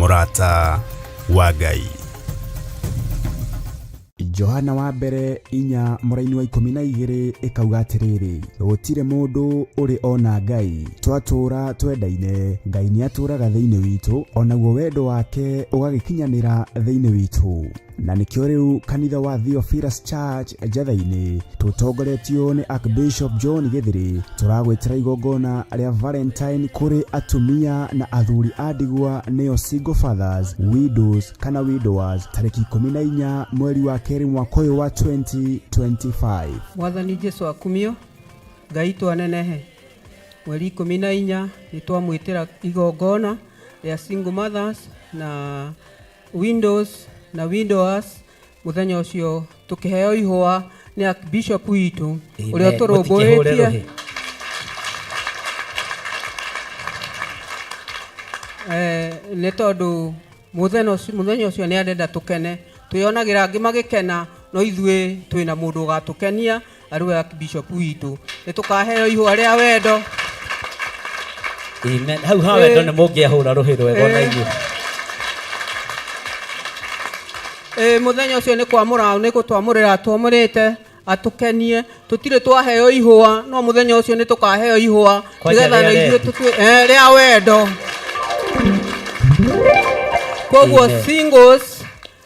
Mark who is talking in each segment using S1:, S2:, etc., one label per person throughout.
S1: Murata wa Ngai.
S2: Johana wa mbere inya muraini wa 12 ikauga atiriri gutire mundu uri ona Ngai twatura twendaine Ngai ni aturaga thiini witu onaguo wendo wake ugagikinyanira thiini witu na nikio riu kanitha wa Theophilus Church Jethaini tutongoretio ni Archbishop John Githiri turagwetera igongona ria Valentine kuri atumia na athuri adigwa neo single fathers, widows kana widowers tariki 14 mweri wa keri mwaka uyu wa 2025.
S3: Mwathani Jesu akumio Ngai twanenehe mweri 14 nitwamwitira igongona ria single mothers na windows na widowers muthenya ucio tukiheo ihwa ni Archbishop witu uria turomboetie ne tondu muthenya ucio ni arenda tukene tuyonagira angi magikena no ithue twina mundu ugatukenia ariwe Archbishop witu nitukaheo ihwa ria wendo.
S4: Amen. Hau ha wendo ni mungiahura ruhiro ego na igwe.
S3: Muthenya ucio ni kwamura ni gutwamurira twamurite atukenie tutire twaheo ihwa no muthenya ucio ni tukaheo ihwa nigetha na ithuĩ ria wendo. Koguo singles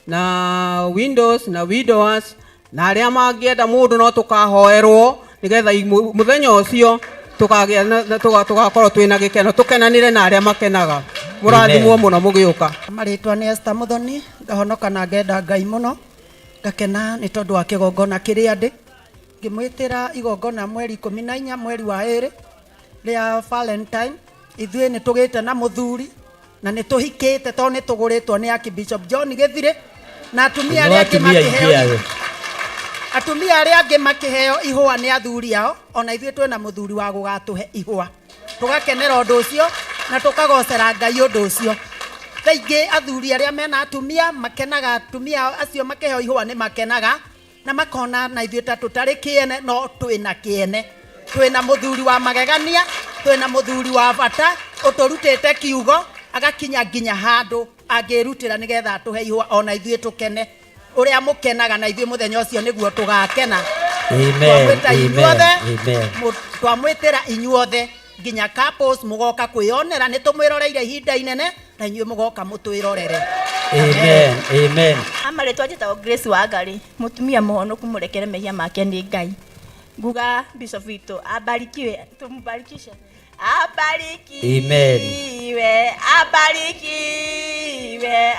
S3: na windows na widowers na aria mangienda mundu no tukahoerwo nigetha muthenya ucio tukagia tugakorwo twina gikeno tukenanire na aria makenaga. Murathimwo muno mugiuka.
S5: Maritwa ni Esther Muthoni ngahonoka na ngenda Ngai muno ngakena ni tondu wa kigongona kiria ndi ngimwitira igongona mweri 14 mweri wa 2 ria Valentine. Ithuĩ ni tugite na muthuri na ni tuhikite to ni tuguritwo ni Archbishop John Githiri na atumia aria angi makiheo ihwa ni athuri ao ona ithuĩ twina muthuri wa gugatuhe ihwa tugakenera undu ucio na tukagocera Ngai undu ucio. Thaingi athuri aria mena atumia makenaga atumia acio makeheo ihwa ni makenaga na makona na ithuĩ ta tutari kiene no twina kiene twina muthuri wa magegania twina muthuri wa bata uturutite kiugo agakinya nginya handu angirutira nigetha atuhe ihwa ona ithuĩ tukene uria mukenaga na ithuĩ muthenya ucio niguo tugakena.
S4: Amen. Amen.
S5: Twamwitira inyuothe nginya couples mugoka kwionera ni tumwiroreire ihinda inene na inyuĩ mugoka mutwirorere.
S4: Amen. Amen.
S6: Amaretwa njitagwo Grace wa Ngai mutumia muhonoku murekere mehia make ni Ngai nguga Bishop witu abarikiwe tumbarikishe abarikiwe.
S4: Amen.
S6: Abarikiwe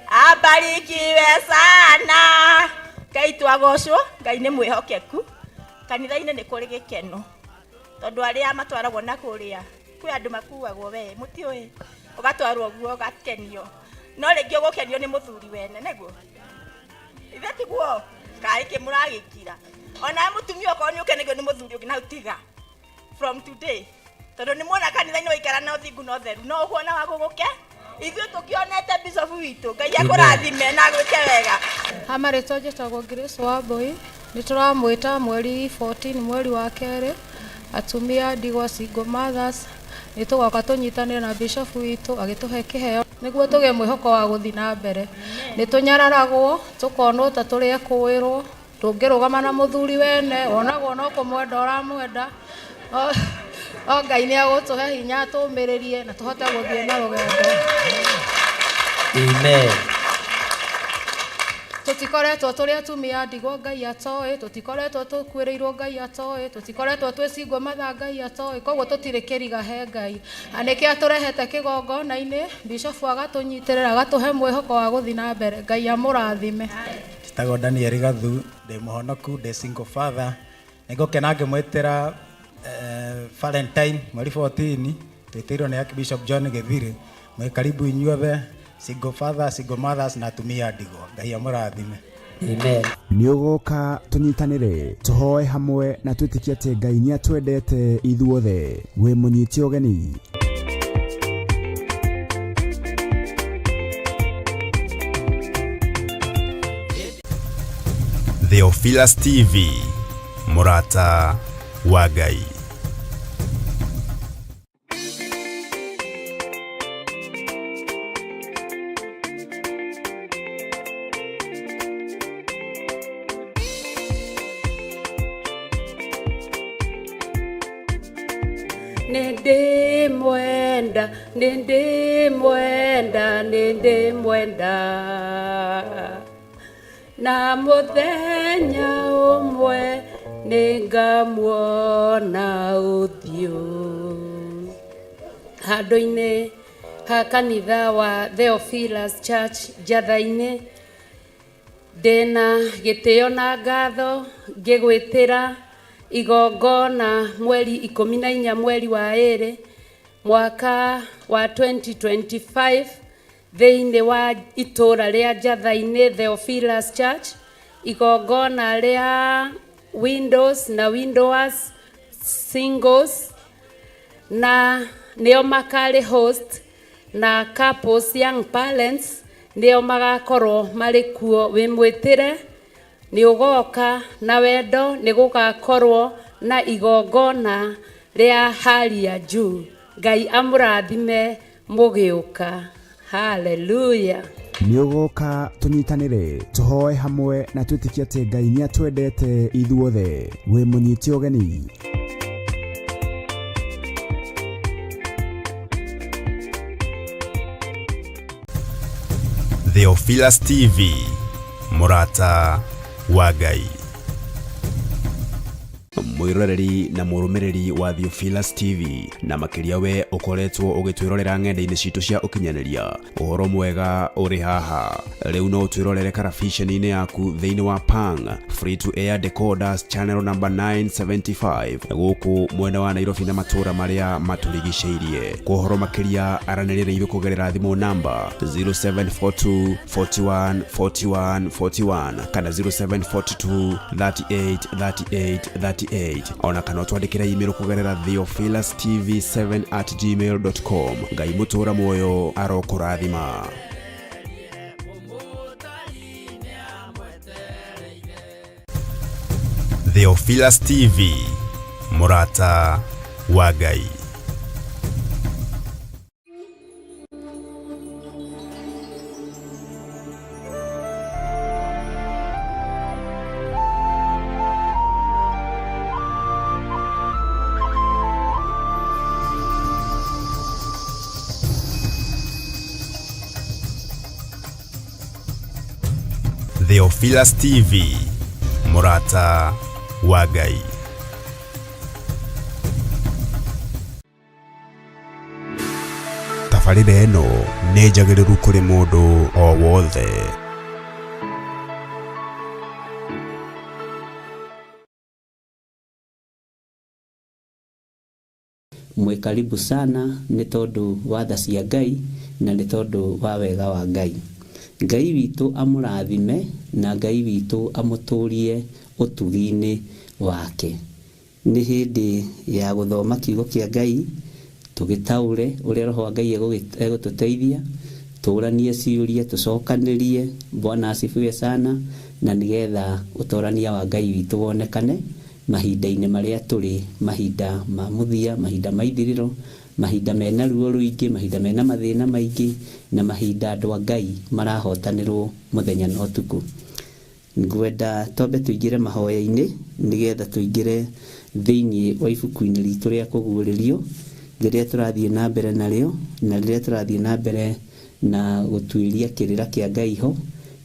S6: abarikiwe sana Ngai twagocwo Ngai ni mwihokeku kanitha-inĩ nĩ kũrĩ gĩkeno tondu aria matwaragwo na kuria kwi andu makuagwo we mutioi ugatwarwo guo gakenio no rĩngĩ ũgũkenio nĩ mũthuri wene nĩguo ithe tiguo kai kimuragikira ona mutumia okorwo nĩ ũkenagio nĩ mũthuri ũngĩ na utiga from today tondu nĩ muona kanitha-inĩ waikara na ũthingu na ũtheru no ũkuona wa gũgũke ithuĩ tukionete Bishop witu Ngai akũrathime na gwĩke wega.
S7: Amaretwa njĩtagwo Grace wa Mbui ni turamwita mweri 14 mweri wa 2 atumia ndigwa single mothers ni tugoka tunyitanire na Bishop witu agituhe kiheo niguo tuge mwihoko wa guthi na mbere. Ni tunyararagwo tukonwo ta turi ekuwirwo tungirugama na muthuri wene onagwo no kumwenda uramwenda o Ngai ni agutuhe hinya tumiririe na tuhote guthie na rugendo.
S4: Amen.
S7: Tutikoretwo turi atumia ndigwa Ngai atoi tutikoretwo tukwirirwo Ngai atoi tutikoretwo twi single mother Ngai atoi koguo tutire kiriga he Ngai anike aturehete kigongona-ini Bishop agatunyitirira agatuhe mwihoko wa guthi na mbere Ngai amurathime.
S8: Tagwo Daniel Gathu ndi muhonoku ndi single father nigukena ngimwitira Valentine mweri 14 twetirwo ni Archbishop John Githiri mwe karibu inyuothe single father single mothers na atumia ndigwa Ngai amurathime.
S4: Amen.
S2: Ni ugoka tunyitanire tuhoe hamwe na twitikie ati Ngai ni atwendete ithuothe we munyiti ogeni.
S1: Theophilus TV Murata wa Ngai.
S9: nende mwenda na muthenya umwe ningamuona uthio handu-ini ha kanitha wa Theophilus Church Jathaini ndina gitio na ngatho ngigwitira igongona mweri 14 mweri wa 2 mwaka wa 2025 thiini wa itura ria Jathaini Theophilus Church igongona ria windows na widowers singles na nio makari host na couples young parents nio magakorwo mari kuo wimwitire ni ugoka na wendo ni gugakorwo na igongona ria hali ya juu. Ngai amurathime mugiuka. Hallelujah.
S2: Ni ugoka tunyitanire tuhoe hamwe na twitikie ati Ngai ni atwendete ithuothe. We munyiti ogeni.
S1: Theophilus TV, Murata wa Ngai. Mwiroreri na murumiriri wa Theophilus TV na makiria we ukoretwo ugitwirorera ng'enda-ini citu cia ukinyaniria uhoro mwega uri haha riu no twirorere karabiceni-ini yaku thiini wa Pang free to air decoders channel number 975 guku mwena wa Nairobi na matura maria maturigiceirie kuhoro makiria aranirire ithu kugerera thimu namba 0742 41 41 41 kana 0742 38 38 38 ona kana twandikira email kugerera theophilustv7@gmail.com. Ngai mutura moyo arokurathima. Theophilus TV, Murata wa Ngai. Theophilus TV, Murata wa Ngai. Tafarire eno nĩ njagĩrĩru kũrĩ mũndũ o wothe.
S4: Mwe karibu sana ni tondu wa tha cia Ngai na ni tondu wa wega wa Ngai. Ngai witu amurathime na Ngai witu amuturie utugi-ini wake. Ni hindi ya guthoma kiugo kia Ngai tugitaure uria roho wa Ngai egututeithia turanie ciuria tucokanirie. Bwana asifiwe sana na nigetha utorania wa Ngai witu wonekane mahinda-ini maria turi, mahinda ma muthia, mahinda maithiriro, mahinda mena ruo ruingi, mahinda mena mathina maingi na mahinda andu a Ngai marahotanirwo muthenya na utuku. Ngwenda tobe tuigire mahoya-ini nigetha tuigire thiini wa ibuku-ini ritu ria kuguririo riria turathie na mbere nario na riria turathie na mbere na gutuiria kirira kia Ngai ho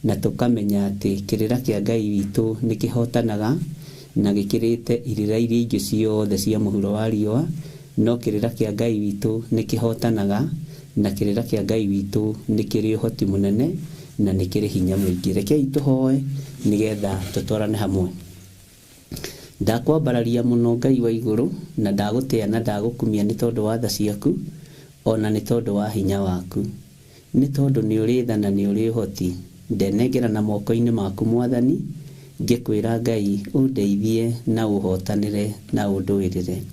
S4: na tukamenya ati kirira kia Ngai witu nikihotanaga na gikirite irira iria ingi ciothe cia muhuro wa riua, no kirira kia Ngai witu nikihotanaga na kirira kia Ngai witu nikiri uhoti munene na nikiri hinya mwingi. Rekei tuhoe nigetha tutwarane hamwe. Ndakwambararia muno Ngai wa iguru na ndagutia na ndagukumia ni tondu wa tha ciaku ona ni tondu wa hinya waku, ni tondu ni uri tha na ni uri uhoti. Ndenengera na moko-ini maku Mwathani ngikwira Ngai undeithie na uhotanire na unduirire.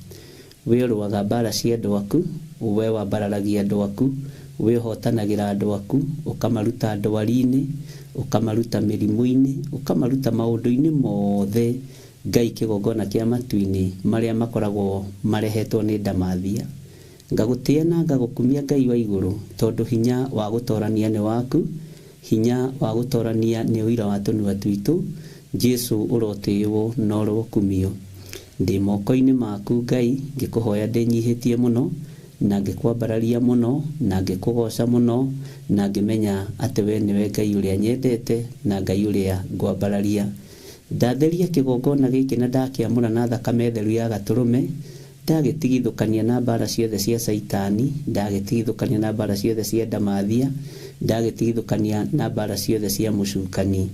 S4: We urwaga mbara cia andu aku, we wambararagia andu aku, we uhotanagira andu aku, ukamaruta ndwari-ini, ukamaruta mirimu-ini, ukamaruta maundu-ini mothe Ngai kigongona kia matu-ini maria makoragwo marehetwo ni ndamathia. Ngagutia na ngagukumia Ngai wa iguru tondu hinya wa gutorania ni waku, hinya wa gutorania ni uira wa tunua twitu. Jesu urotiwo no urokumio. ndi moko-inĩ maku Ngai ngĩkũhoya ndĩnyihĩtie mũno na ngĩkwambararia mũno na ngĩkũgoca mũno na ngĩmenya atĩ we nĩwe Ngai ũrĩa nyendete na Ngai ũrĩa ngwambararia. Ndatheria kĩgongona gĩkĩ na ndakĩamũra na thakame theru ya gatũrũme, ndagĩtigithũkania na mbara ciothe cia Saitani, ndagĩtigithũkania na mbara ciothe cia ndamathia, ndagĩtigithũkania na mbara ciothe cia mũcukani.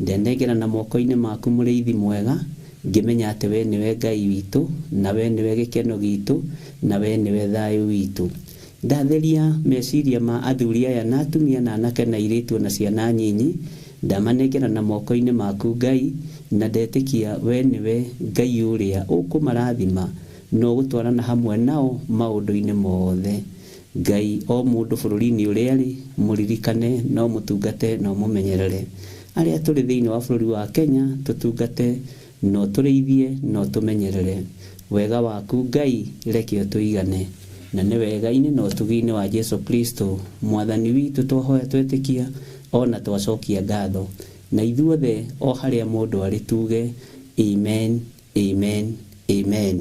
S4: Ndenengera na moko-inĩ maku mũrĩithi mwega, ngĩmenya atĩ we nĩwe Ngai witũ na we nĩwe gĩkeno gitũ na we nĩwe thayũ witũ. Ndatheria meciria ma athuri aya na atumia na anake na airĩtu na ciana nyinyi, ndamanengera na moko-inĩ maku Ngai, na ndetĩkia we nĩwe Ngai ũrĩa ũkũmarathima na ũgũtwarana hamwe nao maũndũ-inĩ mothe. Ngai o mũndũ bũrũri-inĩ ũrĩa arĩ mũririkane no mũtungate no mũmenyerere. Arĩa tũrĩ thĩinĩ wa bũrũri wa Kenya tũtungate no tũrĩithie no tũmenyerere. Wega waku Ngai reke ũtũigane, na nĩ wega-inĩ na ũtugi-inĩ wa Jesu Kristo mwathani witũ twahoya twetĩkia ona twacokia ngatho, na ithuothe o harĩa mũndũ arĩ tuge amen, amen, amen.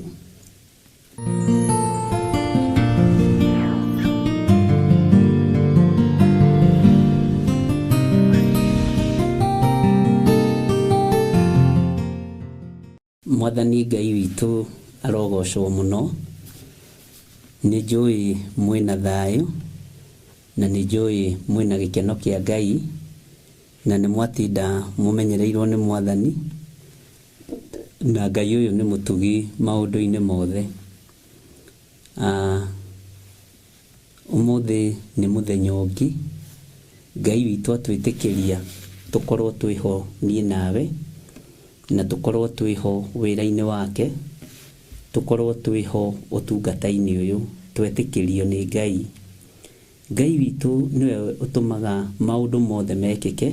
S4: Mwathani Ngai witũ arogocwo mũno. Nĩ njũĩ mwĩna thayũ na nĩ njũĩ mwĩna gĩkeno kĩa Ngai, na nĩ mwatinda mũmenyereirwo nĩ Mwathani, na Ngai ũyũ nĩ mũtugi maũndũ-inĩ mothe. Ũmũthĩ nĩ mũthenya ũngĩ Ngai witũ atwĩtĩkĩria tũkorwo twĩho niĩ nawe, na tũkorwo twĩho wĩra-inĩ wake, tũkorwo twĩho ũtungata-inĩ ũyũ twetĩkĩrio nĩ Ngai. Ngai witũ nĩwe ũtũmaga maũndũ mothe mekĩke,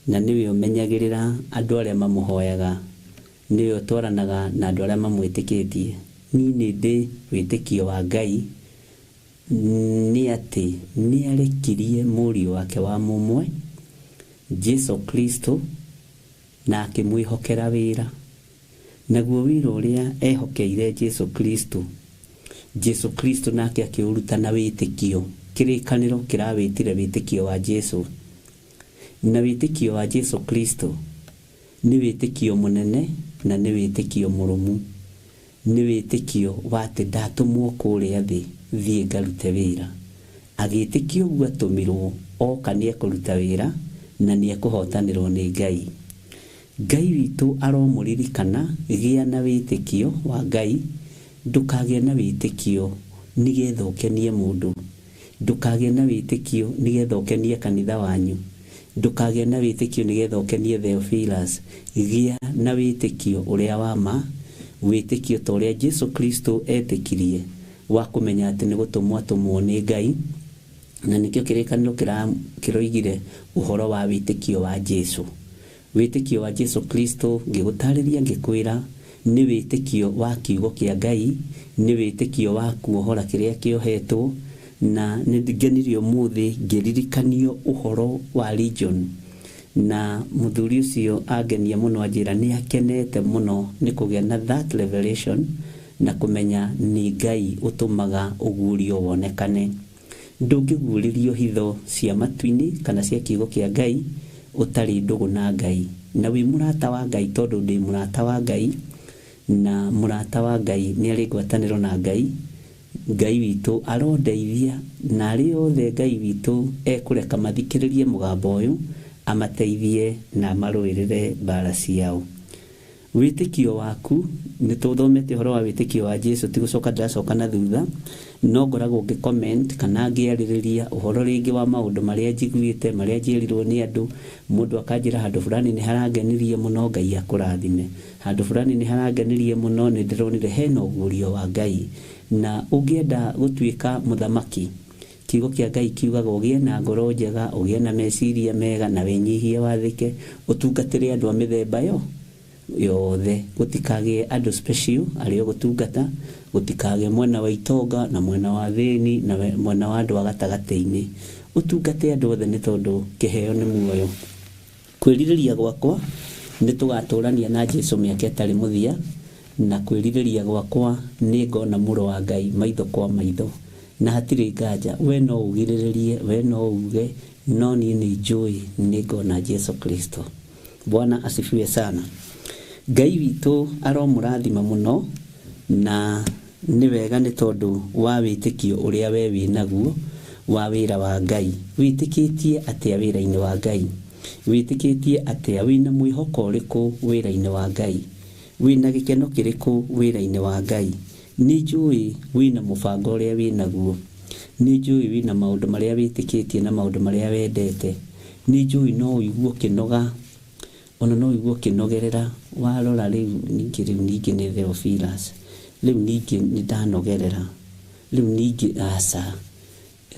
S4: na nĩwe ũmenyagĩrĩra andũ arĩa mamũhoyaga, nĩwe ũtwaranaga na andũ arĩa mamwĩtĩkĩtie. Niĩ nĩ ndĩ wĩtĩkio wa Ngai nĩ atĩ nĩ arekirie mũriũ wake wa mũmwe Jesu Kristo na akĩmwĩhokera wĩra. Naguo wĩra ũrĩa ehokeire Jesu Kristo, Jesu Kristo nake akĩũruta na wĩtĩkio. Kĩrĩkanĩro kĩrawĩtire wĩtĩkio wa Jesu, na wĩtĩkio wa Jesu Kristo nĩ wĩtĩkio mũnene na nĩ wĩtĩkio mũrũmu. Nĩ wĩtĩkio wa atĩ ndatũmwo kũrĩa thĩ thiĩ ngarute wĩra. Agĩtĩkio ũguo atũmirwo oka nĩ ekũruta wĩra na nĩ ekũhotanĩrwo nĩ Ngai. Ngai witũ aromũririkana gĩa na wĩtĩkio wa Ngai. Ndũkagĩe na wĩtĩkio nĩgetha ũkenie mũndũ, ndũkagĩe na wĩtĩkio nĩgetha ũkenie kanitha wanyu, ndũkagĩe na wĩtĩkio nĩgetha ũkenie Theophilus. Gĩa na wĩtĩkio ũrĩa wa ma, wĩtĩkio ta ũrĩa Jesu Kristo etĩkirie wa kũmenya atĩ nĩ gũtũmwo atũmwo nĩ Ngai, na nĩkĩo kĩrĩkanĩro kĩroigire ũhoro wa wĩtĩkio wa Jesu. Wĩtĩkio wa Jesu Kristo ngĩgũtarĩria ngĩkwĩra nĩ wĩtĩkio wa kiugo kĩa Ngai, nĩ wĩtĩkio wa kuohora kĩrĩa kĩohetwo, na nĩ ngenirio mũthĩ ngĩririkanio ũhoro wa Legion. Na mũthuri ũcio angenia mũno anjĩra nĩ akenete mũno nĩ kũgĩa na that revelation na kũmenya nĩ Ngai ũtũmaga ũguũrio wonekane. Ndũngĩguũrĩrio hitho cia matu-inĩ kana cia kiugo kĩa Ngai ũtarĩ ndũgũ na Ngai, na wĩ mũrata wa Ngai tondũ ndĩ mũrata wa Ngai, na mũrata wa Ngai nĩ arĩ ngwatanĩro na Ngai. Ngai witũ arondeithia na arĩ othe Ngai witũ ekũreka mathikĩrĩrie mũgambo ũyũ, amateithie na marũĩrĩre mbara ciao. Wĩtĩkio waku nĩ tũthomete ũhoro wa wĩtĩkio wa Jesu, ti gũcoka ndĩracoka na thutha, no ngoragwo ngĩ-comment kana ngĩarĩrĩria ũhoro rĩngĩ wa maũndũ marĩa njiguĩte, marĩa njĩrirwo nĩ andũ. Mũndũ akanjĩra handũ fulani nĩ harangenirie mũno, Ngai akũrathime. Handũ fulani nĩ harangenirie mũno, nĩ ndĩronire hena ũguũrio wa Ngai. Na ũngĩenda gũtuĩka mũthamaki, kiugo kĩa Ngai kiugaga ũgĩe na ngoro njega, ũgĩe na meciria mega na wĩnyihie wathĩke, ũtungatĩre andũ a mĩthemba yothe. Gũtikagĩe andũ special arĩa gũtungata, gũtikagĩe mwena wa itonga na mwena wa thĩni na mwena wa andũ a gatagatĩ-inĩ. Ũtungate andũ othe nĩ tondũ kĩheo nĩ muoyo. Kwĩrirĩria gwakwa nĩ tũgatũrania na Jesu mĩaka ĩtarĩ mũthia, na kwĩrirĩria gwakwa nĩ ngona mũrũ wa Ngai maitho kwa maitho, na hatirĩ nganja we no ugirĩrĩrie, we no uge, no niĩ nĩ njũĩ nĩ ngona Jesu Kristo. Bwana asifiwe sana. Ngai witũ aromũrathima mũno, na nĩ wega nĩ tondũ wa wĩtĩkio ũrĩa we wĩnaguo wa wĩra wa Ngai. Wĩtĩkĩtie atĩa wĩra-inĩ wa Ngai? Wĩtĩkĩtie atĩa wĩna mwĩhoko ũrĩkũ wĩra-inĩ wa Ngai? Wĩna gĩkeno kĩrĩkũ wĩra-inĩ wa Ngai? Nĩ njũĩ wĩna mũbango ũrĩa wĩnaguo. Nĩ njũĩ wĩna maũndũ marĩa wĩtĩkĩtie na maũndũ marĩa wendete. Nĩ njũĩ no ũigua ũkĩnoga, ona no ũigua ũkĩnogerera. Warora rĩu ningĩ nĩ Theophilus, rĩu ningĩ nĩ ndanogerera, rĩu ningĩ aca.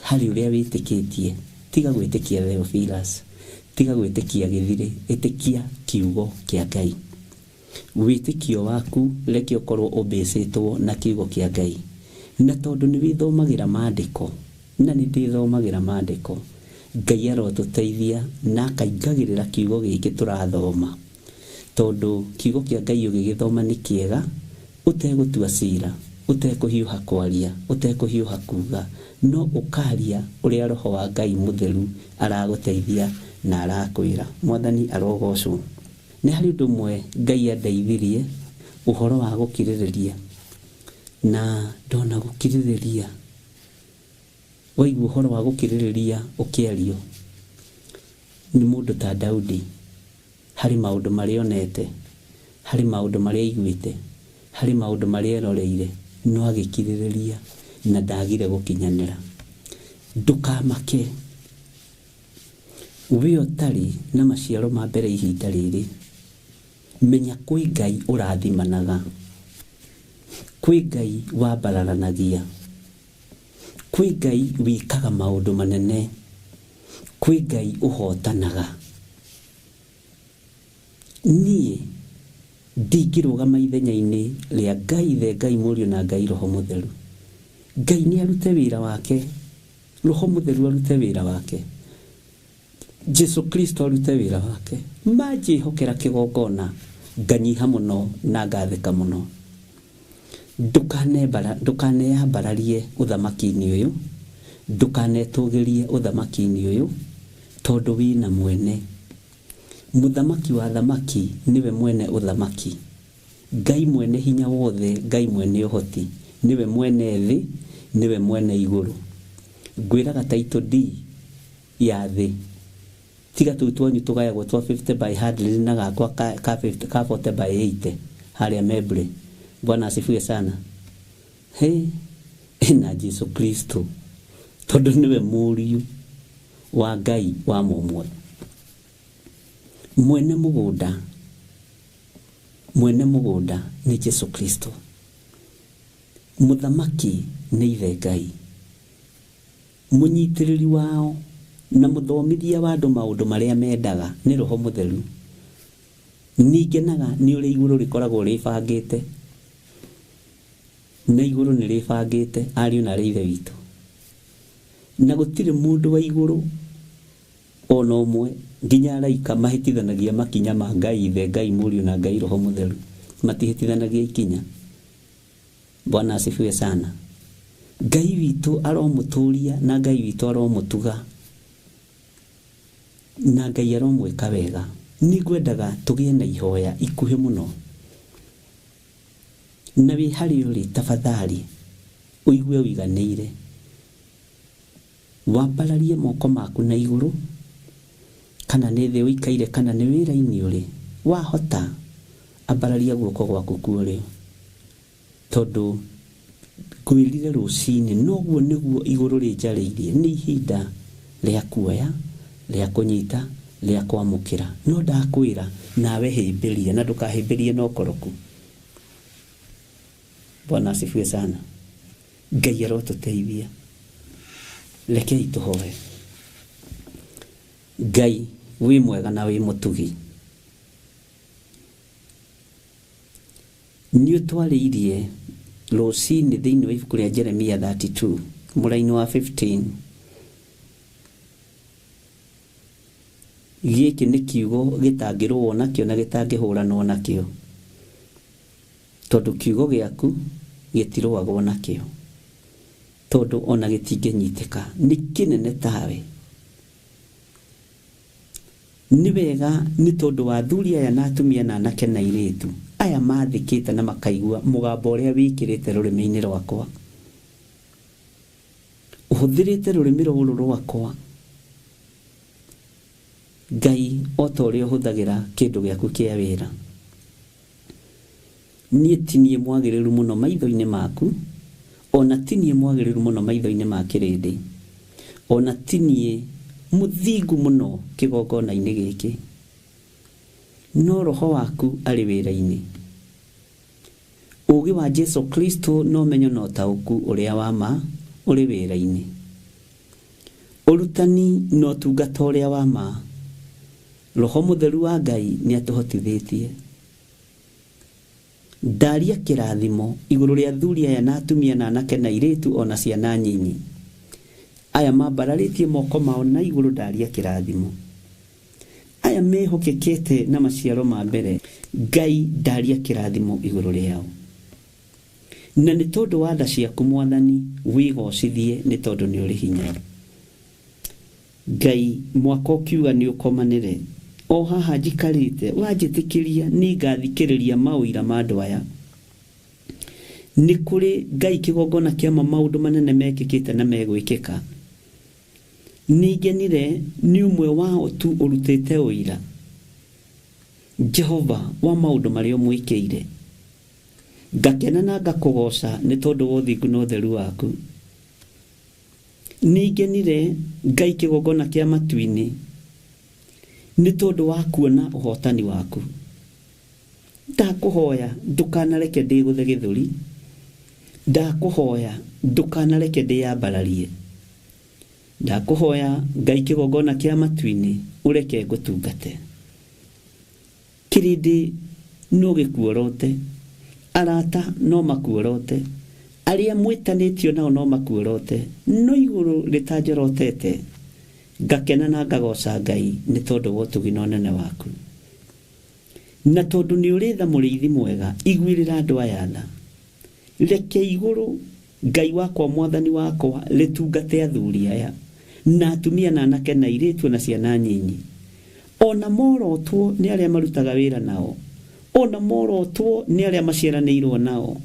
S4: Harĩ ũrĩa wĩtĩkĩtie, tiga gwĩtĩkia Theophilus, tiga gwĩtĩkia gĩthirĩ, ĩtĩkia kiugo kĩa Ngai. Wĩtĩkio waku reke ũkorwo ũmbĩcĩtwo na kiugo kĩa Ngai. Na tondũ nĩ wĩthomagĩra maandĩko, na nĩ ndĩthomagĩra maandĩko, Ngai arotũteithia na akaingagĩrĩra kiugo gĩkĩ tũrathoma. Tondũ kiugo kĩa Ngai ũgĩgĩthoma nĩ kĩega, ũtegũtua cira, ũtekũhiũha kwaria, ũtekũhiũha kuga, no ũkaria ũrĩa Roho wa Ngai mũtheru aragũteithia na arakwĩra. Mwathani arogocwo. Nĩ harĩ ũndũ ũmwe Ngai andeithirie, ũhoro wa gũkirĩrĩria, na ndona gũkirĩrĩria, waigua ũhoro wa gũkirĩrĩria ũkĩario nĩ mũndũ ta Daudi. Harĩ maũndũ marĩa onete, harĩ maũndũ marĩa aiguĩte, harĩ maũndũ marĩa eroreire, no agĩkirĩrĩria na ndagire gũkinyanĩra. Ndũkamake, we ũtarĩ na maciaro ma mbere ihinda rĩrĩ, menya kwĩ Ngai ũrathimanaga, kwĩ Ngai wambararanagia, kwĩ Ngai wĩkaga maũndũ manene, kwĩ Ngai ũhotanaga. Niĩ ndingĩrũgama ithenya-inĩ rĩa Ngai Ithe, Ngai Mũriũ na Ngai Roho Mũtheru. Ngai nĩ arute wĩra wake, Roho Mũtheru arute wĩra wake, Jesu Kristo arute wĩra wake. Manjĩhokera kĩgongona nganyiha mũno na ngathĩka mũno. Ndũkaneyambararie ũthamaki-inĩ ũyũ, ndũkanetũgĩrie ũthamaki-inĩ ũyũ, tondũ wĩna mwene. Mũthamaki wa thamaki niwe mwene ũthamaki. Ngai mwene hinya wothe, Ngai mwene ũhoti, niwe mwene thĩ, niwe mwene igũrũ. Ngwĩraga title D ya thĩ, tiga tũu twanyu tũgayagwo twa 50 by 100 na gakwa ka 40 by 80 harĩa Mebre. Bwana asifiwe sana. Na Jesu Kristo, tondũ niwe mũriũ wa Ngai wa mũmwe. Mwene mũgũnda nĩ Jesu Kristo. Mũthamaki nĩ Ithe Ngai. Mũnyitĩrĩri wao na mũthomithia wa andũ maũndũ marĩa mendaga nĩ Roho Mũtheru. Ningenaga nĩ ũrĩa igũrũ rĩkoragwo rĩbangĩte, na igũrũ nĩ rĩbangĩte ariũ na Ithe witũ, na gũtirĩ mũndũ wa igũrũ ona ũmwe nginya araika mahĩtithanagia makinya ma Ngai Ithe, Ngai Mũriũ na Ngai Roho Mũtheru. Matihĩtithanagia ikinya. Bwana asifiwe sana. Ngai witũ aromũtũria na Ngai witũ aromũtuga, na Ngai aromwĩka wega. Nĩngwendaga tũgĩe na ihoya ikuhĩ mũno, na wĩ harĩ ũrĩ tafadhali ũigue ũiganĩire, wambararie moko maku na igũrũ, kana nĩ thĩ ũikaire, kana nĩ wĩra-inĩ ũrĩ, wahota ambararia guoko gwaku kuorĩo, tondũ ngwĩrire rũcinĩ noguo nĩguo igũrũ rĩnjarĩirie. Nĩ ihinda rĩa kuoya, rĩa kũnyita, rĩa kwamũkĩra. No ndakwĩra nawe hĩmbĩria, na ndũkahĩmbĩrie na ũkoroku. Bwana asifiwe sana. Ngai arotũteithia. Rekei tũhoe. Ngai wĩ mwega na wĩ mũtugi. Nĩ ũtwarĩirie rũcinĩ thĩinĩ wa ibuku rĩa Jeremia 32 mũraini wa 15. Gĩkĩ nĩ kiugo gĩtangĩrũo nakĩo na gĩtangĩhũranwo nakĩo. tondu kiugo giaku gitirwagwo nakio, tondu ona gitingenyitĩka nĩ kĩnene tawe. Nĩ wega nĩ tondu wa athuri aya na atumia na anake na airĩtu aya mathikĩte na makaigua mũgambo ũrĩa wĩkĩrĩte rũrĩmĩ-inĩ rwakwa, ũhũthĩrĩte rũrĩmĩ rũrũ rwakwa Ngai o ta ũrĩa ũhũthagĩra kĩndũ gĩaku kĩa wĩra. Niĩ ti niĩ mwagĩrĩru mũno maitho-inĩ maku, ona ti niĩ mwagĩrĩru mũno maitho-inĩ ma kĩrĩndĩ, ona ti niĩ mũthingu mũno kĩgongona-inĩ gĩkĩ, no roho waku arĩ wĩra-inĩ. Ũũgĩ wa Jesu Kristo no menyo na ũtaũku ũrĩa wa ma ũrĩ wĩra-inĩ. Ũrutani no ũtungata ũrĩa wa ma Roho Mũtheru wa Ngai nĩ atũhotithĩtie. Ndaria kĩrathimo igũrũ rĩa athuri aya na atumia na anake na airĩtu ona ciana nyinyi aya mambararĩtie moko mao na igũrũ, ndaria kĩrathimo. Aya mehokekete na maciaro ma mbere, Ngai ndaria kĩrathimo igũrũ rĩao. Na nĩ tondũ wa tha ciaku Mwathani wĩgocithie, nĩ tondũ nĩ ũrĩ hinya. Ngai mwaka ũkiuga nĩ ũkomanĩre, o haha njikarĩte wanjĩtĩkĩria nĩ ngathikĩrĩria maũira ma andũ aya. Nĩ kũrĩ Ngai kĩgongona kĩa maũndũ manene mekĩkĩte na megwĩkĩka. Nĩngenire nĩ ũmwe wao tu ũrutĩte ũira, Jehova, wa maũndũ marĩa ũmwĩkĩire. Ngakena na ngakũgoca nĩ tondũ wa ũthingu na ũtheru waku. Nĩngenire Ngai kĩgongona kĩa matu-inĩ nĩ tondũ wa kuona ũhotani waku. Ndakũhoya ndũkanareke ndĩgũthe gĩthũri, ndakũhoya ndũkanareke ndĩyambararie, ndakũhoya Ngai kĩgongona kĩa matu-inĩ ũreke ngũtungate. Kĩrĩndĩ no gĩkuorote, arata no makuorote, arĩa mwĩtanĩtio nao no makuorote, no igũrũ rĩtanjorotete. Ngakena na ngagoca Ngai nĩ tondũ wa ũtugi na ũnene waku. Na tondũ nĩ ũrĩ tha mũrĩithi mwega, iguĩrĩra andũ aya tha. Reke igũrũ Ngai wakwa Mwathani wakwa rĩtungate athuri aya na atumia na anake na airĩtu na ciana nyinyi, ona morotwo nĩ arĩa marutaga wĩra nao, ona morotwo nĩ arĩa maciaranĩirwo nao,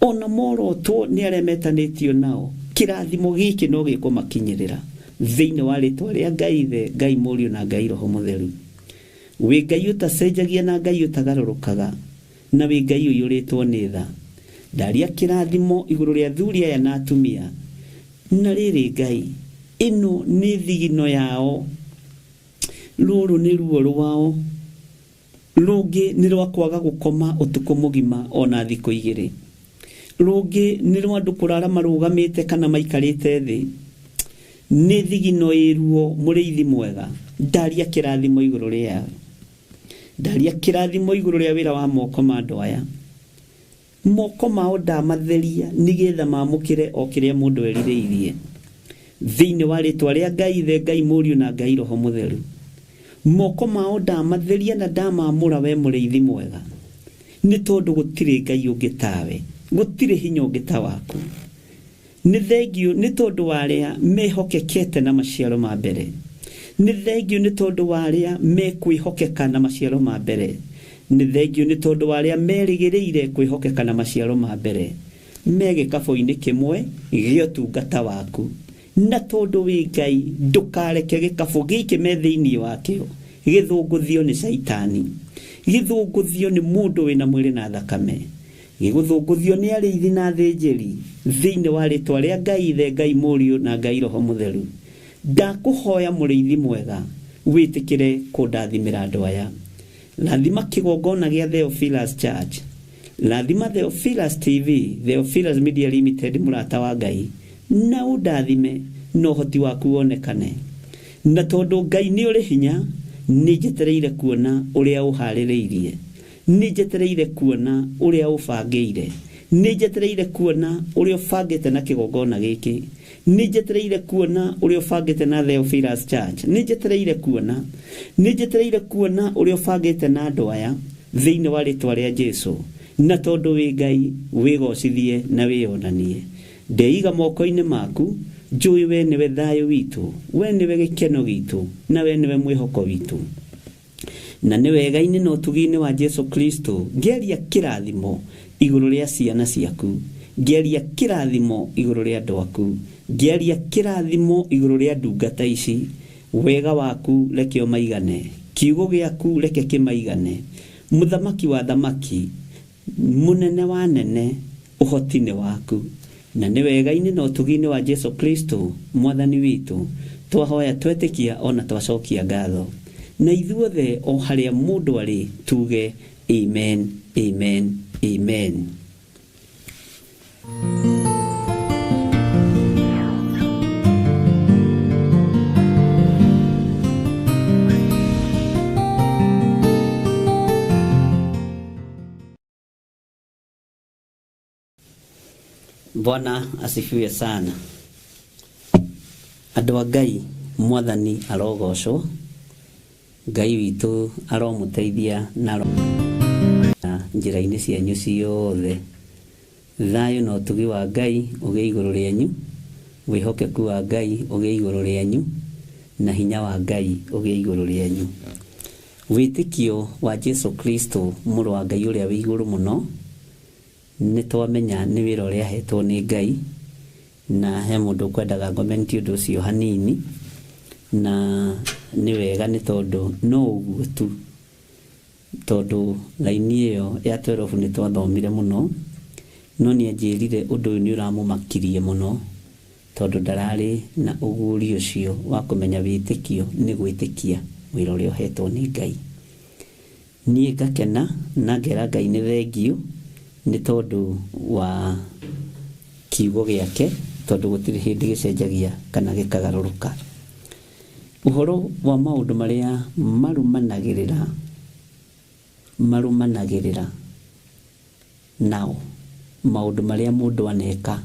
S4: ona morotwo nĩ arĩa metanĩtio nao. Kĩrathimo gĩkĩ no gĩkũmakinyĩrĩra thĩinĩ wa rĩtwa rĩa Ngai Ithe, Ngai Mũriũ na Ngai Roho Mũtheru. Wĩ Ngai ũtacenjagia na Ngai ũtagarũrũkaga, na wĩ Ngai ũiyũrĩtwo nĩ tha. Ndaria kĩrathimo igũrũ rĩa athuri aya na atumia. Na rĩrĩ Ngai, ĩno nĩ thigino yao, rũrũ nĩ ruo rwao, rũngĩ nĩ rwa kwaga gũkoma ũtukũ mũgima ona thikũ igĩrĩ, rũngĩ nĩ rwa andũ kũrara marũgamĩte kana maikarĩte thĩ. Nĩ thigino ĩruo mũrĩithi mwega, ndaria kĩrathimo igũrũ rĩao, ndaria kĩrathimo igũrũ rĩa wĩra wa moko ma andũ aya. Moko mao ndamatheria nĩgetha mamũkĩre o kĩrĩa mũndũ erirĩirie thĩinĩ wa rĩtwa rĩa Ngai Ithe, Ngai Mũriũ na Ngai Roho Mũtheru. Moko mao ndamatheria na ndamamũra we mũrĩithi mwega, nĩ tondũ gũtirĩ Ngai ũngĩ tawe, gũtirĩ hinya ũngĩ ta waku. Nĩ thengio nĩ tondũ wa arĩa mehokekete na maciaro ma mbere, nĩ thengio nĩ tondũ wa arĩa mekwĩhokeka na maciaro ma mbere, nĩ thengio nĩ tondũ wa arĩa merĩgĩrĩire kwĩhokeka na maciaro ma mbere, me gĩkabũ-inĩ kĩmwe gĩa ũtungata waku. Na tondũ wĩ Ngai, ndũkareke gĩkabũ gĩkĩ me thĩinĩ wakĩo gĩthũngũthio nĩ Saitani, gĩthũngũthio nĩ mũndũ wĩna mwĩrĩ na thakame, gĩgũthũngũthio nĩ arĩithi na athĩnjĩri thĩinĩ wa rĩtwa rĩa Ngai Ithe, Ngai Mũriũ na Ngai Roho Mũtheru. Ndakũhoya mũrĩithi mwega, wĩtĩkĩre kũndathimĩra andũ aya. Rathima kĩgongona gĩa Theophilus Church, rathima Theophilus TV, Theophilus Media Limited, mũrata wa Ngai, na ũndathime na ũhoti waku wonekane. Na tondũ Ngai nĩ ũrĩ hinya, nĩ njetereire kuona ũrĩa ũharĩrĩirie, nĩ njetereire kuona ũrĩa ũbangĩire, nĩ njetereire kuona ũrĩa ũbangĩte na kĩgongona gĩkĩ, nĩ njetereire kuona ũrĩa ũbangĩte na Theophilus Church, nĩ njetereire kuona ũrĩa ũbangĩte na andũ aya thĩinĩ wa rĩtwa rĩa Jesũ. na tondu wi Ngai wigocithie na wionanie. Ndeiga moko-ini maku, njui we niwe thayo witu, we niwe gikeno gitu, na we niwe mwihoko witu. Na nĩ wega-inĩ na ũtugi-inĩ wa Jesu Kristo ngĩaria kĩrathimo igũrũ rĩa ciana ciaku, ngĩaria kĩrathimo igũrũ rĩa andũ aku, ngĩaria kĩrathimo igũrũ rĩa ndungata ici. Wega waku reke ũmaigane, kiugo gĩaku reke kĩmaigane. Mũthamaki wa thamaki, mũnene wa nene, ũhoti-inĩ waku. Na nĩ wega-inĩ na ũtugi-inĩ wa Jesu Kristo mwathani witũ, twahoya twetĩkia ona twacokia ngatho. Na ithuothe o harĩa mũndũ arĩ tuge amen, amen, amen. Bwana asifiwe sana. Andũ a Ngai mwathani arogocwo. Ngai witũ aromũteithia na njĩra-inĩ cianyu ciothe. Thayo na ũtugi wa Ngai ũgĩe igũrũ rĩanyu, wĩhokeku wa Ngai ũgĩe igũrũ rĩanyu, na hinya wa Ngai ũgĩe igũrũ rĩanyu. Wĩtĩkio wa Jesu Kristo mũrũ wa Ngai ũrĩa wĩ igũrũ mũno, nĩ twamenya nĩ wĩra ũrĩa ahetwo nĩ Ngai, na he mũndũ ũkwendaga ngomenti ũndũ ũcio hanini. Na nĩ wega nĩ tondũ no ũguo tu, tondũ laini ĩyo ya 12 nĩ twathomire mũno, no nĩ anjĩrire ũndũ ũyũ nĩ ũramũmakirie mũno, tondũ ndararĩ na ũgũri ũcio wa kũmenya wĩtĩkio nĩ gwĩtĩkia wĩra ũrĩa ũhetwo nĩ Ngai. Niĩ ngakena na ngera Ngai nĩ thengio nĩ tondũ wa kiugo gĩake, tondũ gũtirĩ hĩndĩ gĩcenjagia kana gĩkagarũrũka. Ũhoro wa maũndũ marĩa marumanagĩrĩra nao, maũndũ marĩa mũndũ aneka,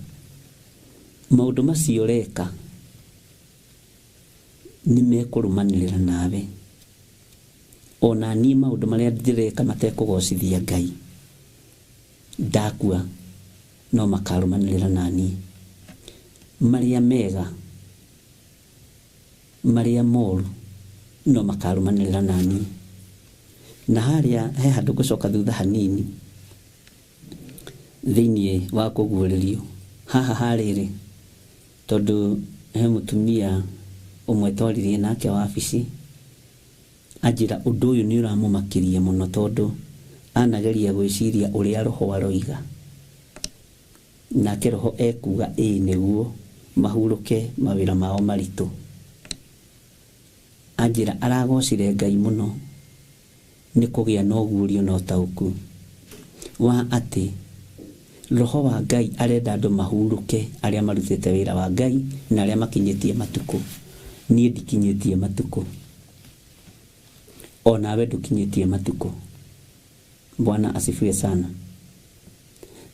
S4: maũndũ macio ũreka nĩ mekũrũmanĩrĩra nawe. Ona niĩ maũndũ marĩa ndĩreka matekũgocithia Ngai, ndakua no makarũmanĩrĩra naniĩ. Marĩa mega, marĩa moru no makarũmanĩrĩra naniĩ. Na harĩa he handũ ngũcoka thutha hanini thĩinĩ wa kũguũrĩrio haha harĩrĩ, tondũ he mũtumia ũmwe twaririe nake wabici, anjĩra ũndũ ũyũ nĩ ũramũmakirie mũno, tondũ anageria gwĩciria ũrĩa roho aroiga, nake roho ekuga nĩguo mahurũke mawĩra mao maritũ. Anjĩra aragocire Ngai mũno nĩ kũgĩa na ũguũrio na ũtaũku wa atĩ roho wa Ngai arenda andũ mahurũke, arĩa marutĩte wĩra wa Ngai na arĩa makinyĩtie matukũ. Niĩ ndikinyĩtie matukũ, onawe ndũkinyĩtie matukũ. Bwana asifiwe sana.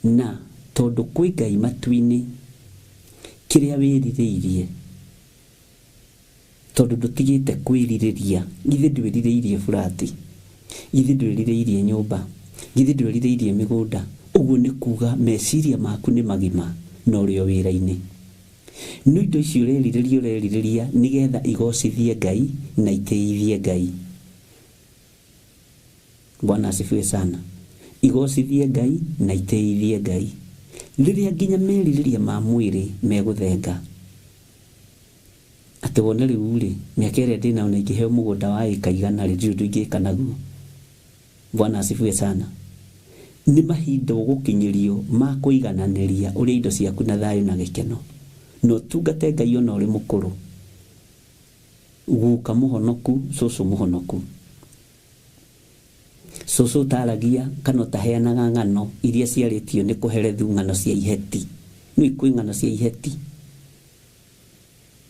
S4: Na tondũ kwĩ Ngai matu-inĩ, kĩrĩa wĩrirĩirie, tondũ ndũtigĩte kwĩrirĩria. Githĩ ndwĩrirĩirie burati, githĩ ndwĩrirĩirie nyũmba, githĩ ndwĩrirĩirie mĩgũnda. Ũguo nĩ kuga meciria maku nĩ magima na ũrĩ o wĩra-inĩ. No indo icio ũrerirĩria nĩgetha igocithie Ngai na itĩithie Ngai. Bwana asifiwe sana. Igocithie Ngai na itĩithie Ngai. Rĩrĩa nginya merirĩria ma mwĩrĩ megũthenga, atĩ wone rĩu-rĩ, mĩaka ĩrĩa ndĩna ona ingĩheo mũgũnda wa ĩka igana rĩ, ndirĩ ũndũ ingĩka naguo. Bwana asifiwe sana. Nĩ mahinda ũgũkinyĩrio ma kũigananĩria ũrĩa indo ciaku na thayũ na gĩkeno, no tungate Ngai ona ũrĩ mũkũrũ. Guka mũhonoku, cũcũ mũhonoku. Cũcũ ũtaragia kana ũtaheanaga ng'ano iria ciarĩtio nĩ kũherethu, ng'ano cia iheti. Nĩ kwĩ ng'ano cia iheti,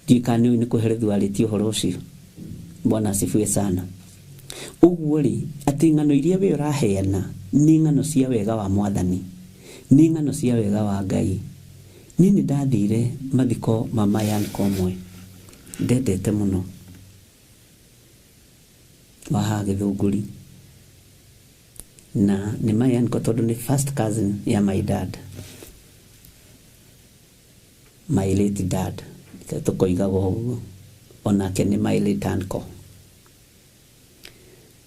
S4: ndikane nĩ kũherethu arĩtio ũhoro ũcio. Bwana asifiwe sana. Ũguo-rĩ, atĩ ng'ano iria we ũraheana nĩ ng'ano cia wega wa Mwathani, nĩ ng'ano cia wega wa Ngai. Niĩ nĩ ndathire mathiko ma Mayan Komwe, ndendete mũno, wa haha Gĩthũngũri. na nĩ my uncle tondũ nĩ first cousin ya my dad, my late dad, tũkoigaga ũguo, onake nĩ my late uncle.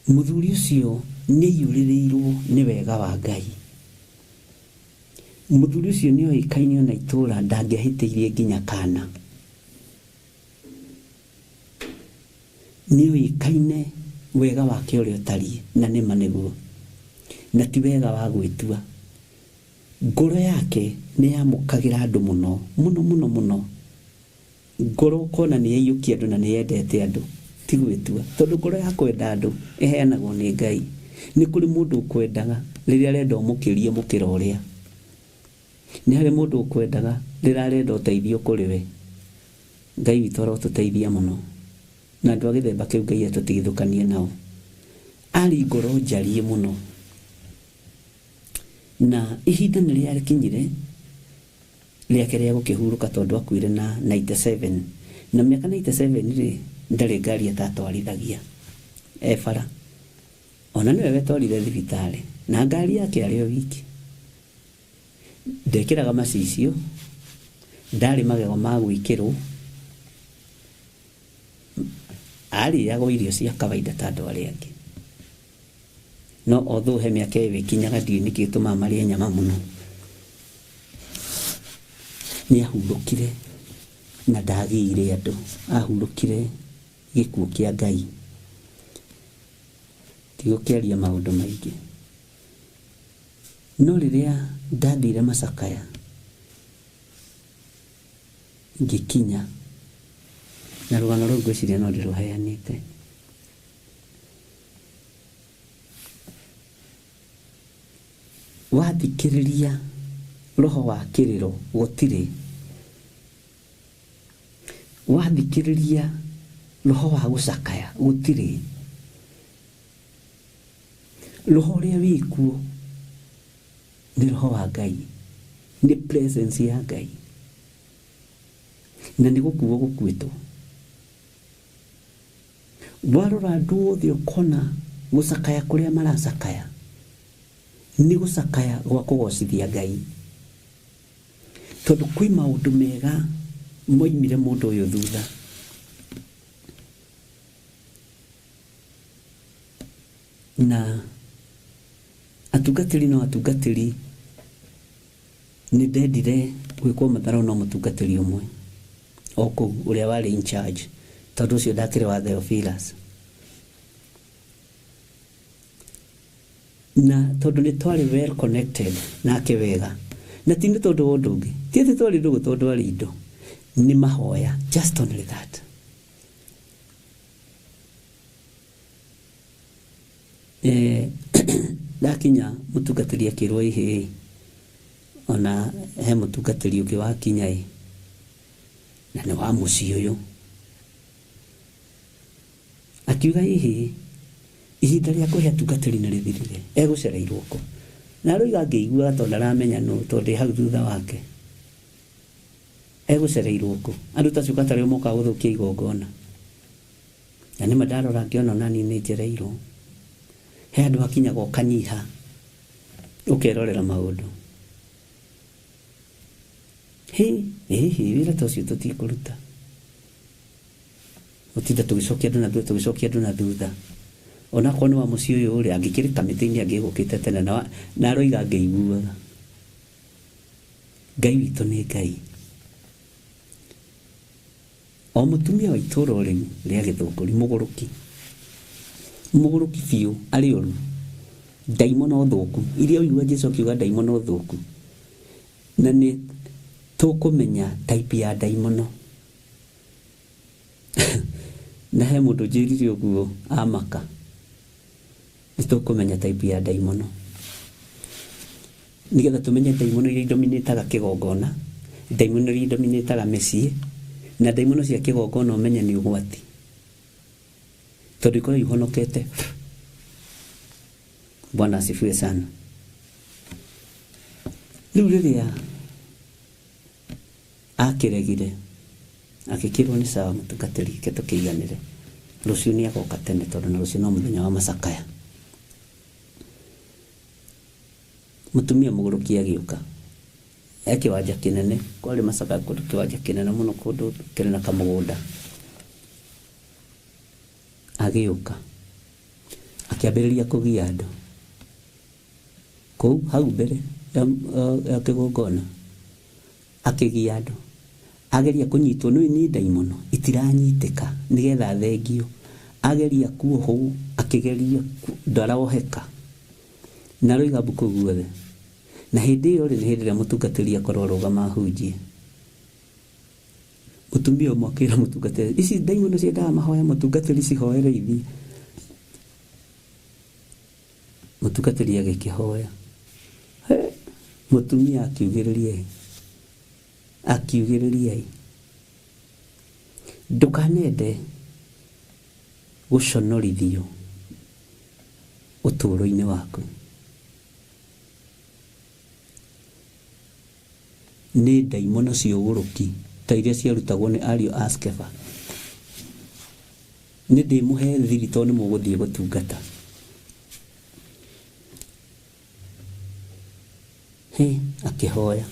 S4: Mũthuri ũcio nĩ aiyũrĩrĩirwo nĩ wega wa Ngai. Mũthuri ũcio nĩ oĩkaine ona itũũra ndangĩahĩtĩirie nginya kana. Nĩ oĩkaine wega wake ũrĩa ũtariĩ, na nĩma nĩguo, na ti wega wa gwĩtua. Ngoro yake nĩ yamũkagĩra andũ mũno mũno mũno mũno. Ngoro ũkona nĩ yaiyũkia andũ na nĩ yendete andũ, ti gwĩtua, tondũ ngoro ya kwenda andũ ĩheanagwo nĩ Ngai. Nĩ kũrĩ mũndũ ũkwendaga rĩrĩa arenda ũmũkĩrie mũkĩra ũrĩa, nĩ harĩ mũndũ ũkwendaga rĩrĩa arenda ũteithio kũrĩ we. Ngai witũ arotũteithia mũno, na andũ a gĩthemba kĩu Ngai atũtigithũkanie nao. Arĩ ngoro njarie mũno, na ihinda nĩ rĩakinyire rĩake rĩa gũkĩhurũka tondũ akuire na 97, na mĩaka 97 rĩ ndarĩ ngari atatwarithagia bara, ona nĩwe wetwarire thibitarĩ na ngari yake arĩ o wiki. Ndekĩraga macicio, ndarĩ magego ma gwĩkĩrwo, arĩagwo irio cia kawaida ta andũ arĩa angĩ. No although he mĩaka ĩgĩkinyaga ndiũĩ nĩkĩ gĩtũmaga marĩe nyama mũno, nĩ ahurũkire na ndagĩire andũ, ahurũkire gĩkuũ kĩa Ngai. Tigũkĩaria maũndũ maingĩ, no rĩrĩa ndathire Macakaya ngĩkinya, na rũgano rũu ngwĩciria no ndĩrũheanĩte, wathikĩrĩria roho wa kĩrĩro gũtirĩ, wathikĩrĩria roho wa gũcakaya gũtirĩ, roho ũrĩa wĩkuo nĩ roho wa Ngai, nĩ presence ya Ngai, na nĩ gũkuo gũkuĩtwo. Warora andũ othe ũkona gũcakaya kũrĩa maracakaya nĩ gũcakaya gwa kũgocithia Ngai, tondũ kwĩ maũndũ mega moimire mũndũ ũyũ thutha. Na atungatĩri no atungatĩri, nĩ ndendire gwĩkwo matharo no mũtungatĩri ũmwe o kũu ũrĩa warĩ in charge, tondũ ũcio ndakĩrĩ wa Theophilus. Na tondũ nĩ twarĩ well connected nake wega, na ti nĩ tondũ wa ũndũ ũngĩ, ti atĩ twarĩ ndũgũ tondũ arĩ indo, nĩ mahoya, just only that. Ndakinya mũtungatĩri akĩrwo ihĩ, ona he mũtungatĩri ũngĩ wakinya na nĩ wa mũciĩ ũyũ, akiuga ihĩ ihinda rĩa kũhe atungatĩri nĩ rĩthirire, egũcereirwo kũ. Na rũiga ngĩigua tondũ ndaramenya nũ, tondũ hau thutha wake, egũcereirwo kũ. Andũ ta atungatĩri moka gũthũkia igongona, na nĩma ndarora ngĩona nani nĩ njereirwo. He andũ akinyaga ũkanyiha ũkerorera maũndũ, wĩra ta ũcio tũtikũruta, gũtinda tũgĩcokia andũ na thutha. Ona korwo nĩ wa mũciĩ ũyũ ũrĩa angĩkĩrĩ kamĩtĩ-inĩ angĩgũkĩte tene, na aroiga ngĩiguaga. Ngai witũ nĩ Ngai. O mũtumia wa itũũra rĩu rĩa Gĩthũngũri, mũgũrũki biũ, arĩ ũru, ndaimono thũku, iria ũigua Jesũ akiuga ndaimono thũku, na nĩ tũkũmenya type ya ndaimono. Na he mũndũ njĩrire ũguo amaka, nĩ tũkũmenya type ya ndaimono, nĩgetha tũmenye ndaimono iria idominĩtaga kĩgongona, ndaimono iria idominĩtaga mĩciĩ, na ndaimono cia kĩgongona ũmenye nĩ ũgwati, tondũ ikorwo ihonokete. Bwana asifiwe sana. Rĩu rĩrĩa akĩregire, agĩkĩrwo nĩ sawa mũtungatĩri, ke tũkĩiganĩre, rũciũ nĩ agoka tene, tondũ na rũciũ no mũthenya wa Macakaya. mutumia muguruki agioka kiwanja kinene kwari Masaka kundu kiwanja kinene muno kundu kiri na kamugunda agioka akiambiriria kugia andu kou hau mbere ya kigongona akigia andu ageria kunyitwo ni daimono itiranyiteka nigetha thengio ageria kuoho akigeria ndarawoheka na roiga buku guothe na hindi iyo ni hindi ya mutungatiri akorwo rugama hunjie mutumia mwakira mutungatiri ici daimono ciendaga mahoya mutungatiri cihoere ithi mutungatiri agikihoya mutumia akiugiriria ndukanende guconorithio uturo-ini waku ni daimono ciuguruki ta iria ciarutagwo ni ario Askefa ni ndimuhe thiri to ni muguthie gutungata akihoya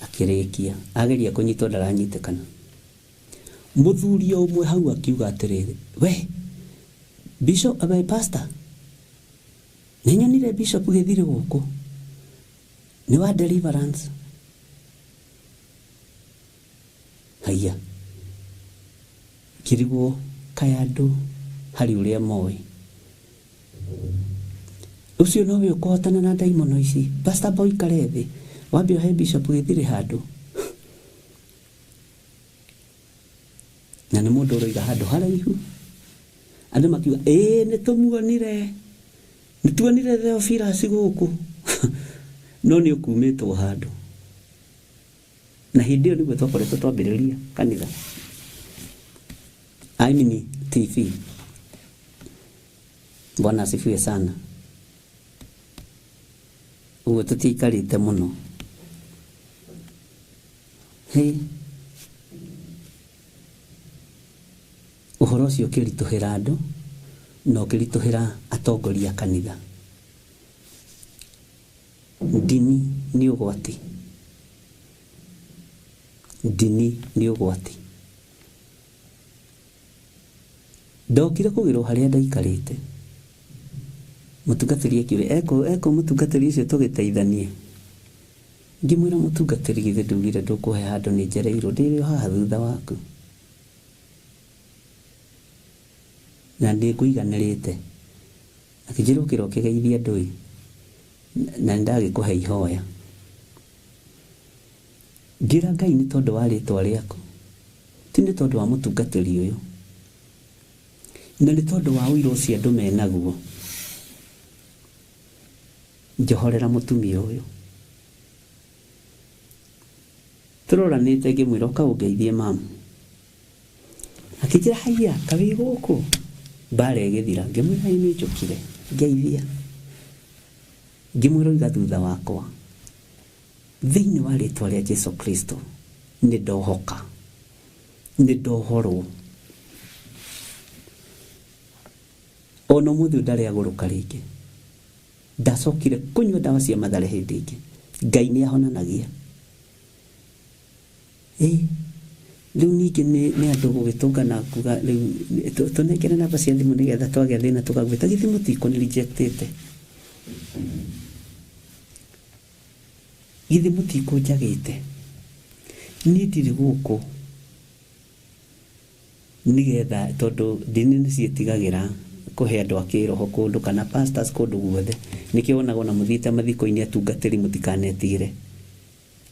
S4: akirikia ageria kunyitwo ndaranyitekana muthuri umwe hau akiuga atiriri we bishop abai pastor ninyonire bishop githire guku ni wa deliverance haya kirigwo kayadu hari uria moi ucio no we ukotana na daimono ici pastor boy karethi wambio he bishop githire handu na ni mundu roiga handu haraihu andu makiuga nituonire Theophilus guku no ni ukumitwo handu na hindi iyo niguo twakoretwo twambiriria kanitha TV. Bwana asifiwe sana. Uwe tutikarite muno. Uhoro ucio ukirituhira andu no ukirituhira atongoria kanitha. Dini ni ugwati. Dini ni ugwati. Ndokire kugirwo haria ndaikarite. Mutungatiri akiure eko mutungatiri ucio tugiteithanie. Ngimwira mutungatiri githe ndugire ndukuhe handu ni njereirwo ndiri haha thutha waku. Na ndi kuiganirite. Akijiro kiro kigeithia ndui. Na ndagikuhe ihoya. Ngira Ngai ni tondu wa ritwa riaku. Ti ni tondu wa mutungatiri uyu. Na ni tondu wa uiro ucio andu menaguo. Njohorera mutumia uyu. Turoranite ngimwira ukaungeithie mama. Akijira haiya kawi guku. Bare githira ngimwira ni njukire ngeithia. Ngimwira iga thutha wakwa. Thiini wa ritwa ria Jesu Kristo ni ndohoka. Ni ndohorwo. Ono muthu ndari aguruka ringi. Ndacokire kunywa dawa cia mathare hindi ingi. Ngai ni ahonanagia. Riu ningi ni andu gugitungana kuga riu tunekere namba cia thimu nigetha twagea thina tukagwita githimu tiko ni rejectete. Githimu tiko njagite. Ni ndiri guku nigetha tondu dini ni cietigagira kuhe andu akiroho kundu kana pastors kundu guothe nikionagwo na muthite mathiko-ini atungatiri mutikanetigire.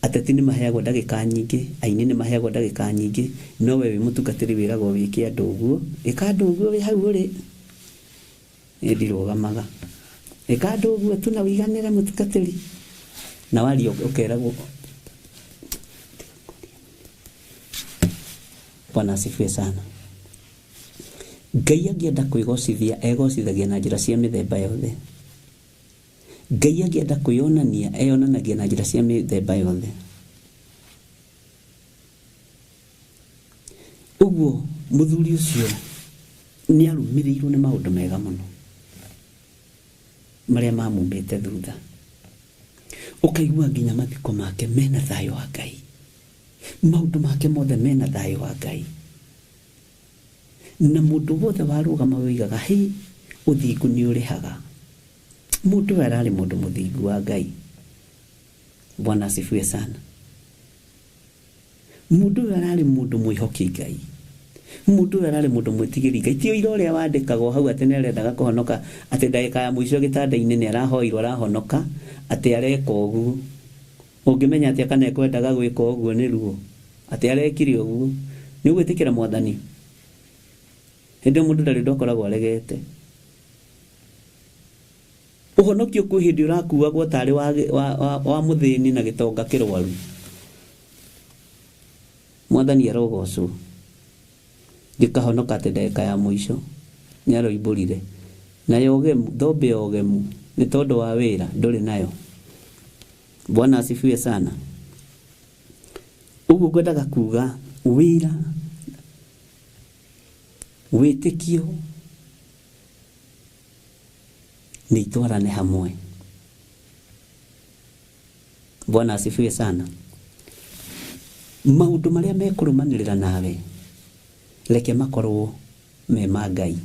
S4: Ateti ni maheagwo ndagika nyingi, aini ni maheagwo ndagika nyingi, no we mutungatiri wiragwo wiki andu uguo, ika andu uguo wi hau uri. Ndirugamaga. Ika andu uguo tu na wiganire mutungatiri. Na wali ukeragwo. Bwana asifiwe sana. Ngai angienda kwigocithia egocithagia na njira cia mithemba yothe. Ngai angienda kwionania eyonanagia na njira cia mithemba yothe. Uguo muthuri ucio ni arumirirwo ni maundu mega muno maria mamumite thutha. ukaigua nginya mathiko make mena thayo wa Ngai, maundu make mothe mena thayo wa Ngai, na mundu wothe warugama wigaga hi uthingu ni urihaga. Mundu arari mundu muthingu wa Ngai. Bwana asifiwe sana. Mundu arari mundu mwihoki Ngai, mundu arari mundu mwitigiri Ngai. Tio ira uria wandikagwo hau ati niarendaga kuhonoka, ati ndagika ya muico gitanda-ini ni arahoirwo arahonoka, ati areka uguo. Ungimenya ati kana ekwendaga gwika uguo ni ruo, ati arekire uguo, ni ugwitikira Mwathani. Hindi mundu ndari ndokoragwo aregete. Uhonokio kwi hindi urakuagwo tari wa muthini na gitonga kirwaru. Mwathani arogocwo. Gikahonoka ati ndagika ya muico niaroimbũrire. Nayo ogemu, thombe ogemu ni tondu wa wira nduri nayo. Bwana asifiwe sana. Uguo ngwendaga kuga wira, witikio ni itwarane hamwe. Bwana asifiwe sana. Maundu maria mekurumanirira nawe reke makorwo me ma Ngai.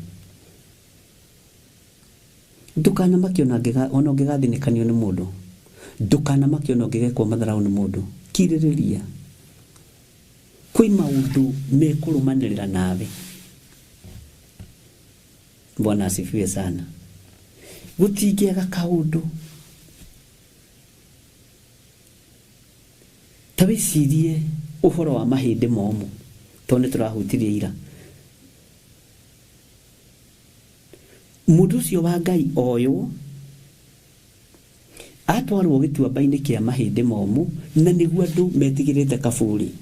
S4: Ndukana makiona ona ungigathinikanio ni mundu, ndukana makiona ungigekwo matharau ni mundu. Kiririria kwi maundu mekurumanirira nawe. Bwana asifiwe sana. Gutingiaga kaundu tawicirie uhoro wa mahindi momu tondu turahutirie ira. Mundu ucio wa Ngai oyo atwarwo gituamba-ini kia mahindi momu, na niguo andu metigirite kaburi.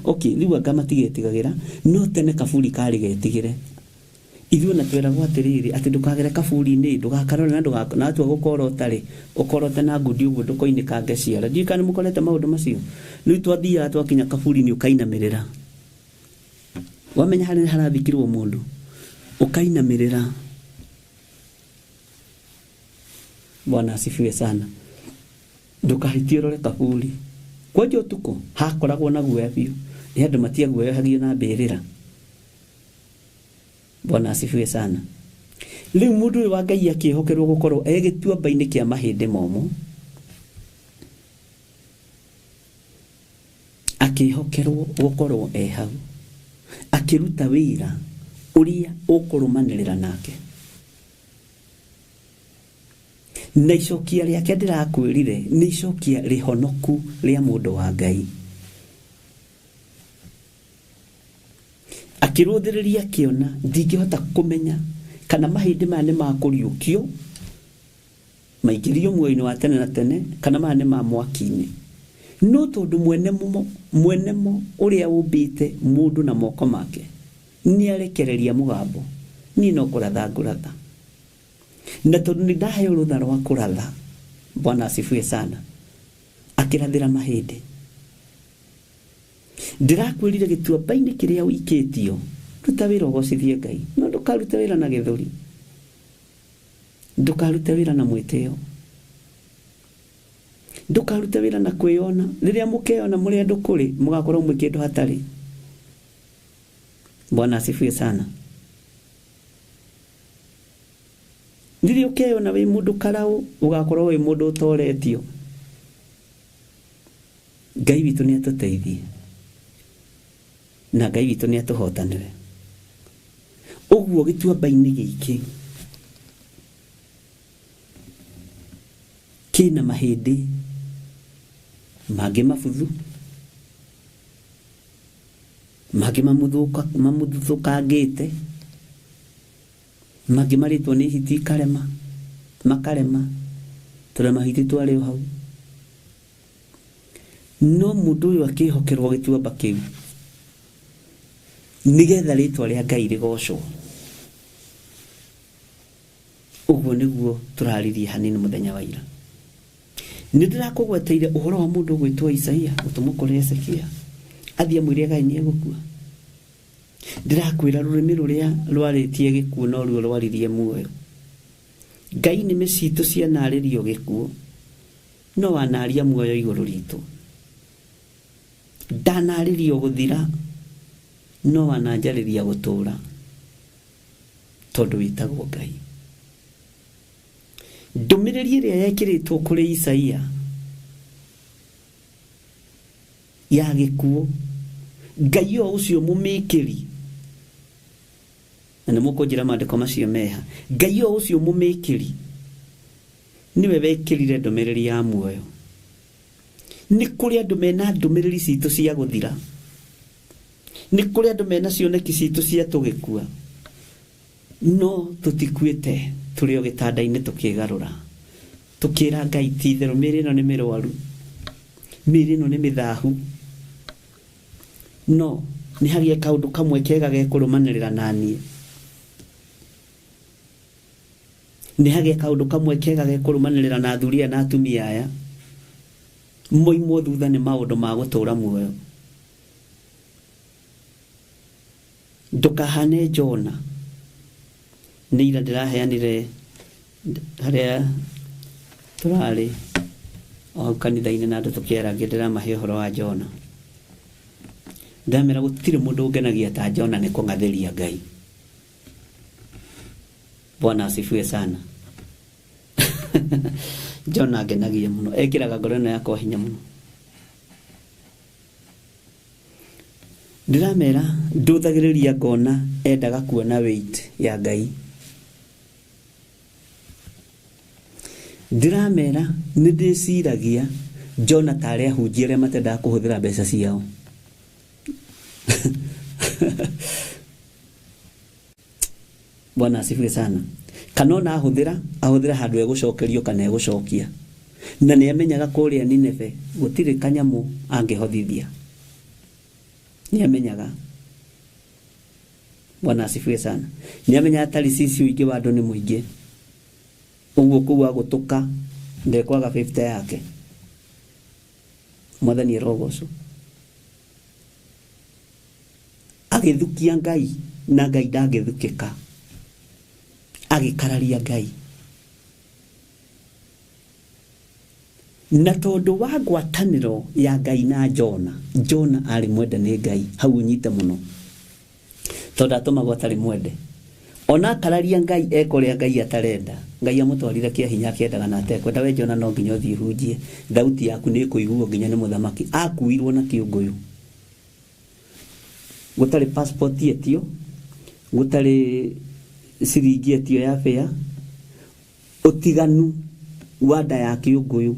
S4: Okay, riu anga matigetigagira, no tene kaburi kari getigire. Ithuĩ na tweragwo atiriri ati ndukagere kaburi-ini, ndugakarore na atua gukora utari ukorote na ngudi uguo ndukoinikange ciara. Ndiũ kana mukorete maundu macio. Riu twathiaga twakinya kaburi-ini ukainamirira. Wamenya hari harathikirwo mundu ukainamirira. Bwana asifiwe sana. Ndukahitie rore kaburi. Kwaje utuko hakoragwo na guoya biũ, ni andu matiaguoyahagio na mbĩrĩra. Bwana asifiwe sana. Riu mundu wa Ngai akihokerwo gukorwo egituamba-ini kia mahindi momu, akihokerwo gukorwo hau akiruta wira uria ukurumanirira nake. Na icokia riake ndirakwirire ni icokia rihonoku ria mundu wa Ngai. Akiruthiriria kiona ndingihota kumenya kana mahindi maya ni makuriukio maikirio muoyo-ini wa tene na tene kana maya ni ma mwaki-ini. No tondu mwenemo uria umbite mundu na moko make ni arekereria mugambo, ni no kuratha nguratha. Na tondu ni ndaheo rutha rwa kuratha, Bwana asifiwe sana, akirathira mahindi. Ndirakwirire gituamba-ini kiria wikitio, ruta wira ugocithie Ngai. No ndukaruta wira na githuri, ndukaruta wira na mwitio, ndukaruta wira na kwiyona. Riria mukeona muri andu kuri mugakorwo mwi kindu hatari. Bwana asifiwe sana. Riria ukeona wi mundu karau ugakorwo wi mundu utoretio. Ngai witu ni atuteithie na Ngai witu ni atuhotanire. Uguo gituamba-ini giki kina mahindi magi mabuthu, magi mamuthukangite, magi maritwo ni hiti makarema turema hiti twari hau. No mundu uyu akihokerwo gituamba kiu nigetha ritwa ria Ngai rigocwo. Uguo niguo turaririe hanini muthenya wa ira. Nindirakugweteire uhoro wa mundu gwitwa Isaia utumukore Ezekia athie mwire Ngai ni egukua. Ndirakwira rurimi ruria rwaritie gikuo no ruo rwaririe muoyo. Ngai ni micitu cianaririo gikuo no wanaria muoyo iguru ritu ndanaririo guthira no wananjariria gutura tondu witagwo Ngai. Ndumiriri iria yekiritwo kuri Isaia ya gikuo Ngai o ucio mumikiri na mukunjira maandiko macio meha Ngai o ucio mumikiri niwe wekirire ndumiriri ya muoyo. Ni kuri andu mena ndumiriri citu cia guthira, ni kuri andu mena cioneki citu cia tugikua, no tutikuite turi o gitanda-ini tukigarura tukira Ngai tithero miri ino ni mirwaru, miri ino ni mithahu, no ni hagie kaundu kamwe kega gekurumanirira nanie, ni hagie kaundu kamwe kega gekurumanirira na athuria na atumia aya moimo thutha ni maundu ma gutura muoyo. Ndukahane Jona ni ira ndiraheanire haria turari o kanitha-ini na andu tukiaragia ndiramahe uhoro wa Jona. Ndamera gutire mundu ungenagia ta Jona ni kungatheria Ngai. Bwana asifiwe sana. Jona agenagia muno, ekiraga ngoro ino yakwa hinya muno. Ndiramera nduthagiriria ngona endaga kuona weight ya Ngai. Ndiramera nindiciragia Jona tare ahunjia aria matendaga kuhuthira mbeca ciao. Bwana asifiwe sana. Kanona ahudira handu egucokerio kana egucokia, na ni amenyaga kuria Nineve gutire kanyamu angehothithia, ni amenyaga. Bwana asifiwe sana. Ni amenya Tarisisi uingi wa andu ni muingi, uguo kuwa gutuka ndekwaga 50 yake. Mwathani rogoco agithukia Ngai na Ngai ndangithukika, agikararia Ngai. Na tondu wa ngwataniro ya Ngai na Jona ari mwende ni Ngai, hau nyite muno tondu atumagwo atari mwende. Ona akararia Ngai ekoria Ngai atarenda, Ngai amutwarire kia hinya akiendaga na atekwenda. We Jona no nginya uthii hunjie, thauti yaku ni kuiguo nginya ni muthamaki. Akuirwo na kiunguyu, gutari passport yetio, gutari siringi etio ya fare, utiganu wada ya kiunguyu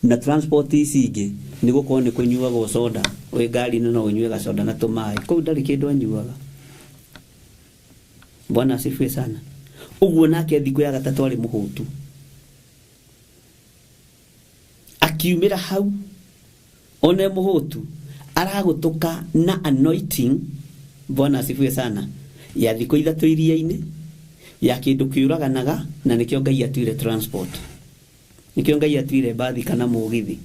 S4: na transport icingi ni gukorwo ni kunyuaga soda. We ngari no unyuaga soda na tumai, kou ndari kindu anyuaga. Bwana asifiwe sana. Uguo nake thiku ya gatatu ari muhutu, akiumira hau one muhutu aragutuka na anointing. Bwana asifiwe sana. Ya thiku ithatu iria-ini ya kindu kiuraganaga, na nikio Ngai atuire transport, nikio Ngai atuire bathi kana mugithi.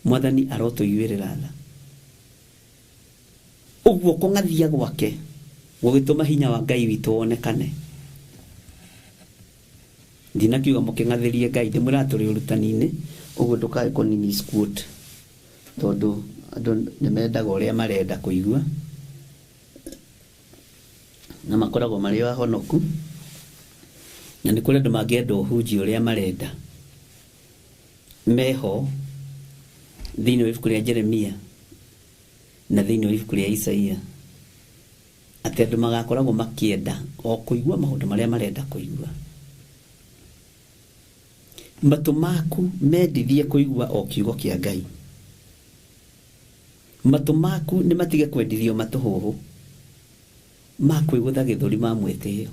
S4: Mwathani arotuiwirira tha. Uguo kungathia gwake gugituma hinya wa Ngai witu wonekane. Ndinakiuga mukingathirie Ngai, ndimwira turi urutani-ini, uguo ndukae kunini squat tondu andu nimendaga uria marenda kuigua na makoragwo mari wahonoku, na ni kuri andu mangienda uhunji uria marenda. Meho thiini wa ibuku ria Jeremia na thiini wa ibuku ria Isaia ati andu magakoragwo makienda o kuigua maundu maria marenda kuigua. Matu maku mendithie kuigua o kiugo kia Ngai. Matu maku ni matige kwendithio matuhuhu makwigutha githuri ma mwitio.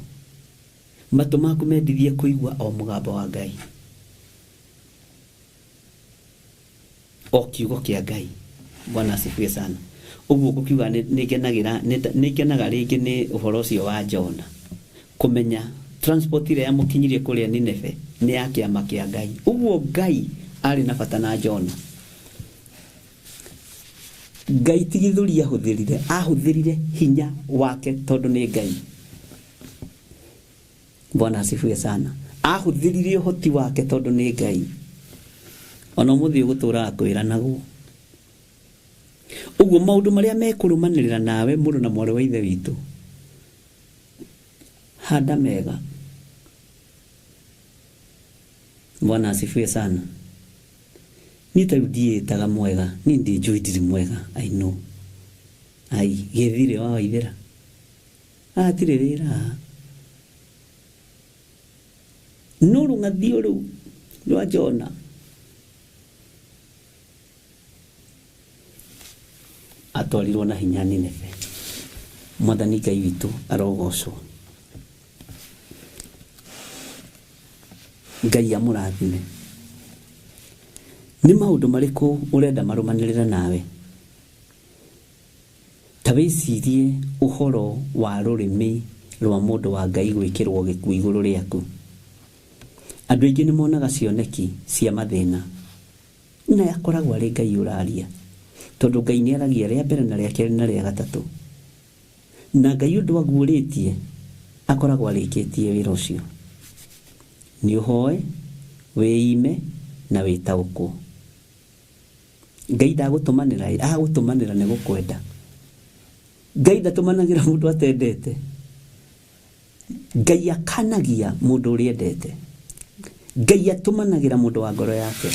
S4: Matu maku mendithie kuigua o mugambo wa Ngai, o kiugo kia Ngai. Bwana asifiwe sana. Uguo gukiuga nigenaga ringi ni uhoro ucio wa Jona, kumenya transport ile yamukinyirie kuria Nineve ni ya kiama kia Ngai. Uguo Ngai ari na bata na Jona. Ngai tigithuri ahuthirire hinya wake tondu ni Ngai. Bwana asifiwe sana. ahũthĩrire ũhoti wake tondũ nĩ Ngai. Ona mũthĩ ũgũtũra akwĩra naguo. Ũguo maũndũ marĩa mekũrũmanĩrĩra nawe mũrũ na mwarĩ wa ithe witũ, handa mega. Bwana asifiwe sana. Nitarudietaga mwega, nindi njui ndiri mwega, I know. Ai, gethire wa waithera. Atire wĩra. Nuru ngathio rĩu rwa Jona. Atwarirwo na hinya Nineve. Mwathani Ngai witũ arogocwo. Ngai amũrathime. Nĩ maũndũ marĩkũ ũrenda marũmanĩrĩre nawe? Ta wĩcirie ũhoro wa rũrĩmĩ rwa mũndũ wa Ngai gwĩkĩrwo gĩkuũ igũrũ rĩaku. Andũ aingĩ nĩ monaga cioneki cia mathĩna, na yakoragwo arĩ Ngai ũraria, tondũ Ngai nĩ aragia rĩa mbere na rĩa kerĩ na rĩa gatatũ. Na Ngai ũndũ aguũrĩtie akoragwo arĩkĩtie wĩra ũcio. Nĩ ũhoe, wĩime na wĩtaũkwo. Ngai ndagũtũmanĩra, agũtũmanĩra nĩ gũkwenda. Ngai ndatũmanagĩra mũndũ atendete. Ngai akanagia mũndũ ũrĩa endete. Ngai atũmanagĩra mũndũ wa ngoro yake.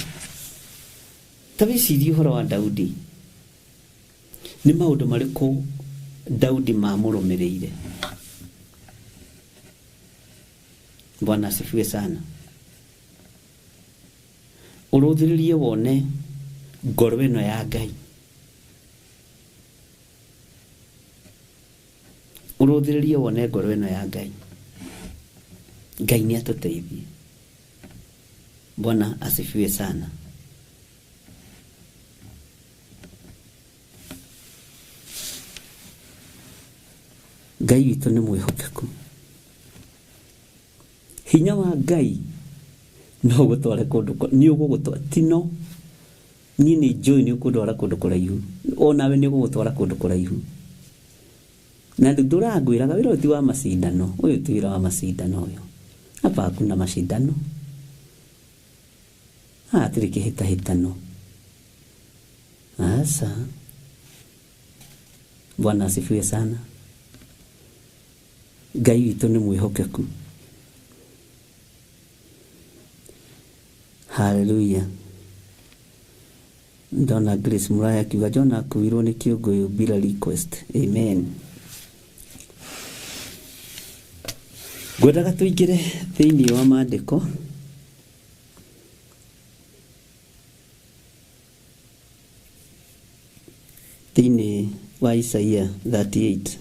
S4: Ta wĩcirie ũhoro wa Daudi. Nĩ maũndũ marĩkũ Daudi mamũrũmĩrĩire? Bwana asifiwe sana. Ũrũthĩrĩrie wone ngoro ĩno ya Ngai. Ũrũthĩrĩrie wone ngoro ĩno ya Ngai. Ngai nĩ atũteithie. Bwana asifiwe sana. Ngai witũ nĩ mwĩhokeku. Hinya wa Ngai no gũtware kũndũ nĩ ũgũgũtwara tino niĩ nĩ njũĩ nĩ ũkũndwara kũndũ kũraihu, onawe nĩ ũgũgũtwara kũndũ kũraihu. Na ndũrangwĩraga wĩra ũyũ ti wa macindano, ũyũ ti wĩra wa macindano ũyũ. Hapa hakuna mashindano. Hatirĩ kĩhĩtahĩtano. Asa. Bwana asifiwe sana. Ngai witũ nĩ mwĩhokeku. Hallelujah. Ndona Grace Muraya akiuga Jona akuirwo nĩ kĩũngũyũ bila request. Amen. Ngwendaga tũingĩre thĩinĩ wa maandĩko. Thĩinĩ wa Isaia 38.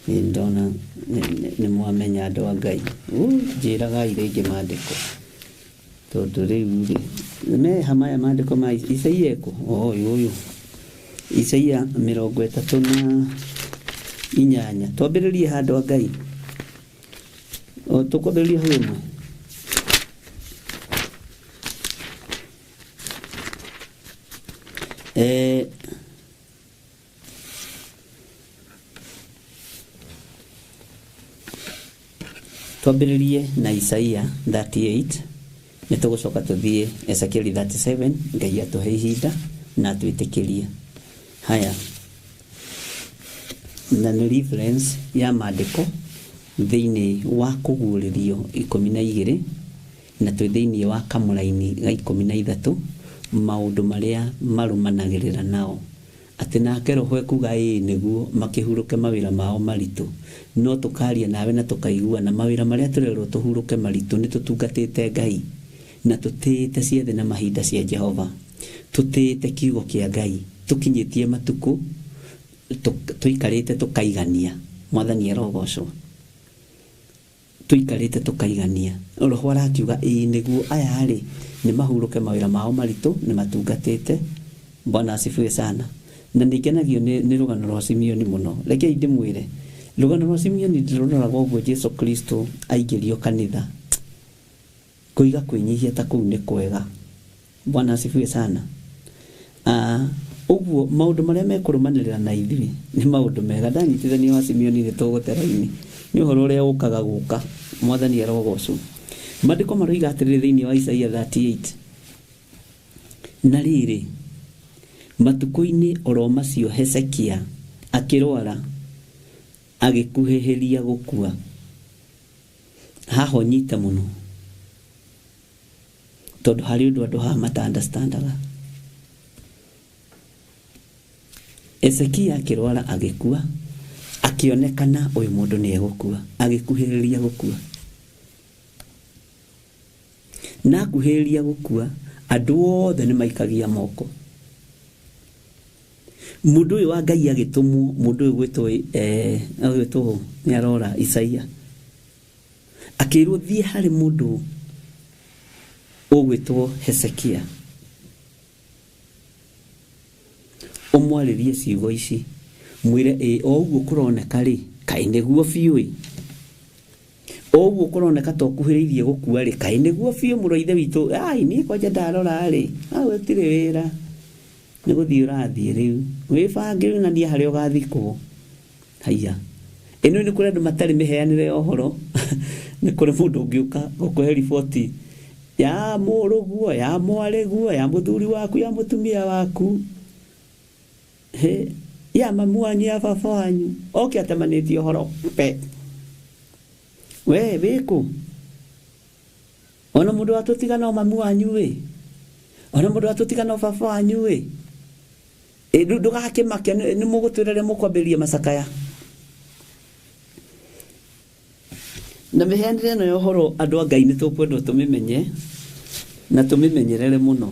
S4: Ndona nĩ mwamenya andũ a Ngai. Njĩraga rĩngĩ maandĩko. Tondũ rĩu me hamaya maandĩko ma Isaia eko. Ũyũ. Isaia 38. Twambĩrĩrie handũ a Ngai. Tũkwambĩrĩrie hau ĩmwe. Twambĩrĩrie na Isaia 38. Nĩtũgũcoka tũthiĩ Ezekiel 37. Ngai atũhe ihinda na twĩtĩkĩrie. Haya. Na nĩ reference ya maandĩko thĩinĩ wa kũguũrĩrio 12 na twĩ thĩinĩ wa kamũraini ga 13 maũndũ marĩa marũmanagĩrĩra nao. Atĩ nake Roho ekuga nĩguo makĩhurũke mawĩra mao maritũ. No tũkaria nawe na tũkaiguana mawĩra marĩa tũrerwo tũhurũke maritũ nĩ tũtungatĩte Ngai na tũtĩĩte ciathĩ na mahinda cia Jehova. Tũtĩĩte kiugo kĩa Ngai. Tũkinyĩtie matukũ tũikarĩte tũkaigania. Mwathani arogocwo. Tũikarĩte tũkaigania. Roho arakiuga nĩguo aya rĩ nĩ mahurũke mawĩra mao maritũ nĩ matungatĩte. Bwana asifiwe sana. Na nĩkenagio nĩ rũgano rwa Simeoni mũno. Rekei ndĩmwĩre rũgano rwa Simeoni ndĩrũroraga ũguo Jesu Kristo aingĩrio kanitha. Kũiga kwĩnyihia ta kũu nĩ kwega. Bwana asifiwe sana. Ũguo maũndũ marĩa mekũrũmanĩrĩra na ithuĩ nĩ maũndũ mega. Ndanyitithania wa Simeoni nĩ tũgũtera-inĩ nĩ ũhoro ũrĩa ũkaga gũka mwathani arogocwo. Maandĩko maroiga atĩrĩrĩ thĩinĩ wa Isaia 38, na rĩrĩ matukũ-inĩ oro macio Hezekia akĩrwara agĩkuhĩhĩria gũkua. Haha nyita mũno tondũ harĩ ũndũ andũ haha mata-understandaga. Hezekia akĩrwara agĩkua, akĩonekana ũyũ mũndũ nĩ egũkua, agĩkuhĩrĩria gũkua. Na akuhĩrĩria gũkua, andũ othe nĩ maikagia moko. Mũndũ ũyũ wa Ngai agĩtũmwo, mũndũ ũyũ gwĩtwo nĩ arora Isaia, akĩrwo thiĩ harĩ mũndũ ũgwĩtwo Hezekia, ũmwarĩrie ciugo ici, mwĩre o ũguo kũroneka rĩ, kaĩ nĩguo biũ ĩ, o ũguo kũroneka to kuhĩrĩirie gũkua rĩ, kaĩ nĩguo biũ mũrũ ithe witũ, niĩ kwanja ndarora rĩ, hau gũtirĩ wĩra, nĩ gũthiĩ ũrathiĩ rĩu, wĩbange rĩu na niĩ harĩa ũgathikwo. Haiya, ĩno nĩ kũrĩ andũ matarĩ mĩheanĩre ya ũhoro. Nĩ kũrĩ mũndũ ũngĩũka gũkũhe riboti ya mũrũguo, ya mwarĩguo, ya mũthuri waku, ya mũtumia waku, ya mamu wanyu, ya baba wanyu, oke atemanĩtie ũhoro pe. We wĩkũ? Ona mũndũ watũtigana o mamu wanyu wĩ, ona mũndũ watũtigana o baba wanyu wĩ, ndũgakĩmake nĩ mũgũtwĩra rĩrĩa mũkwambĩrĩria macakaya. Na mĩheanĩre ĩno ya ũhoro andũ a Ngai nĩ tũkwenda tũmĩmenye na tũmĩmenyerere mũno.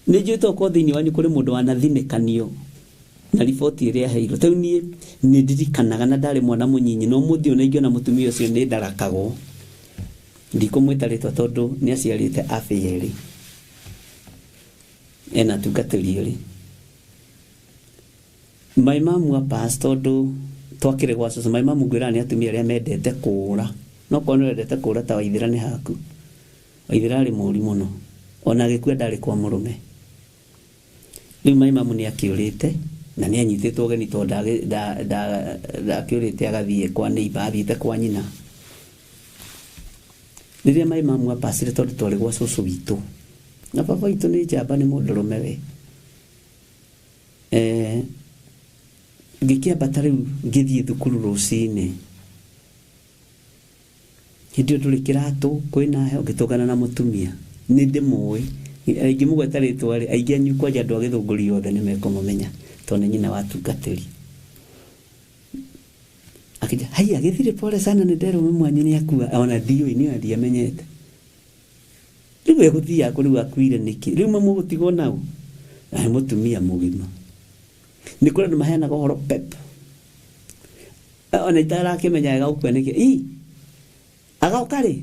S4: Nĩ njũĩ tokorwo thĩinĩ wanyu kũrĩ mũndũ wanathinĩkanio na riboti ĩrĩa aheirwo. Tau niĩ nĩ ndirikanaga na ndarĩ mwana mũnyinyi, no mũthĩ ona ingĩona mũtumia ũcio nĩ ndarakagwo. Ndikũmwĩta rĩtwa tondũ nĩ aciarĩte abe yerĩ, ena tungatĩri erĩ. My mom wa pastor tondũ twakĩrĩ gwa cũcũ, my mom ngwĩra nĩ atumia arĩa mendete kũũra. No korwo nĩ wendete kũũra ta Waithĩra nĩ haku. Waithĩra arĩ mũũri mũno, ona agĩkua ndarĩ kwa mũrũme. Rĩu my mom nĩ akĩũrĩte na nĩ anyitĩtwo ũgeni tondũ ndakĩũrĩte agathiĩ kwa neighbor, athiĩte kwa nyina. Rĩrĩa my mom apacire tondũ twarĩ gwa cũcũ witũ, na baba witũ nĩ njamba, nĩ mũndũrũme we, ngĩkĩambata rĩu ngĩthiĩ thukuru rũcinĩ. Hĩndĩ ĩyo ndũrĩ kĩratũ, kwĩna heho, ngĩtũngana na mũtumia nĩ ndĩmũĩ, ingĩmũgweta rĩtwa rĩ, aingĩ anyu kwanja andũ a Gĩthũngũri othe nĩ mekũmũmenya tondũ nĩ nyina wa tungatĩri. Akĩnja, haiya gĩthirĩ pole sana, nĩ nderwo mami wanyu nĩ akua, ona ndiũĩ, niĩ ndiamenyete. Rĩu egũthiaga kũ, rĩu akuire nĩkĩ? Rĩu mamu gũtigwo nau, na mũtumia mũgima. Nĩ kũrĩ andũ maheanaga ũhoro pep, ona itarakĩmenya agakua nĩkĩ, agoka rĩ,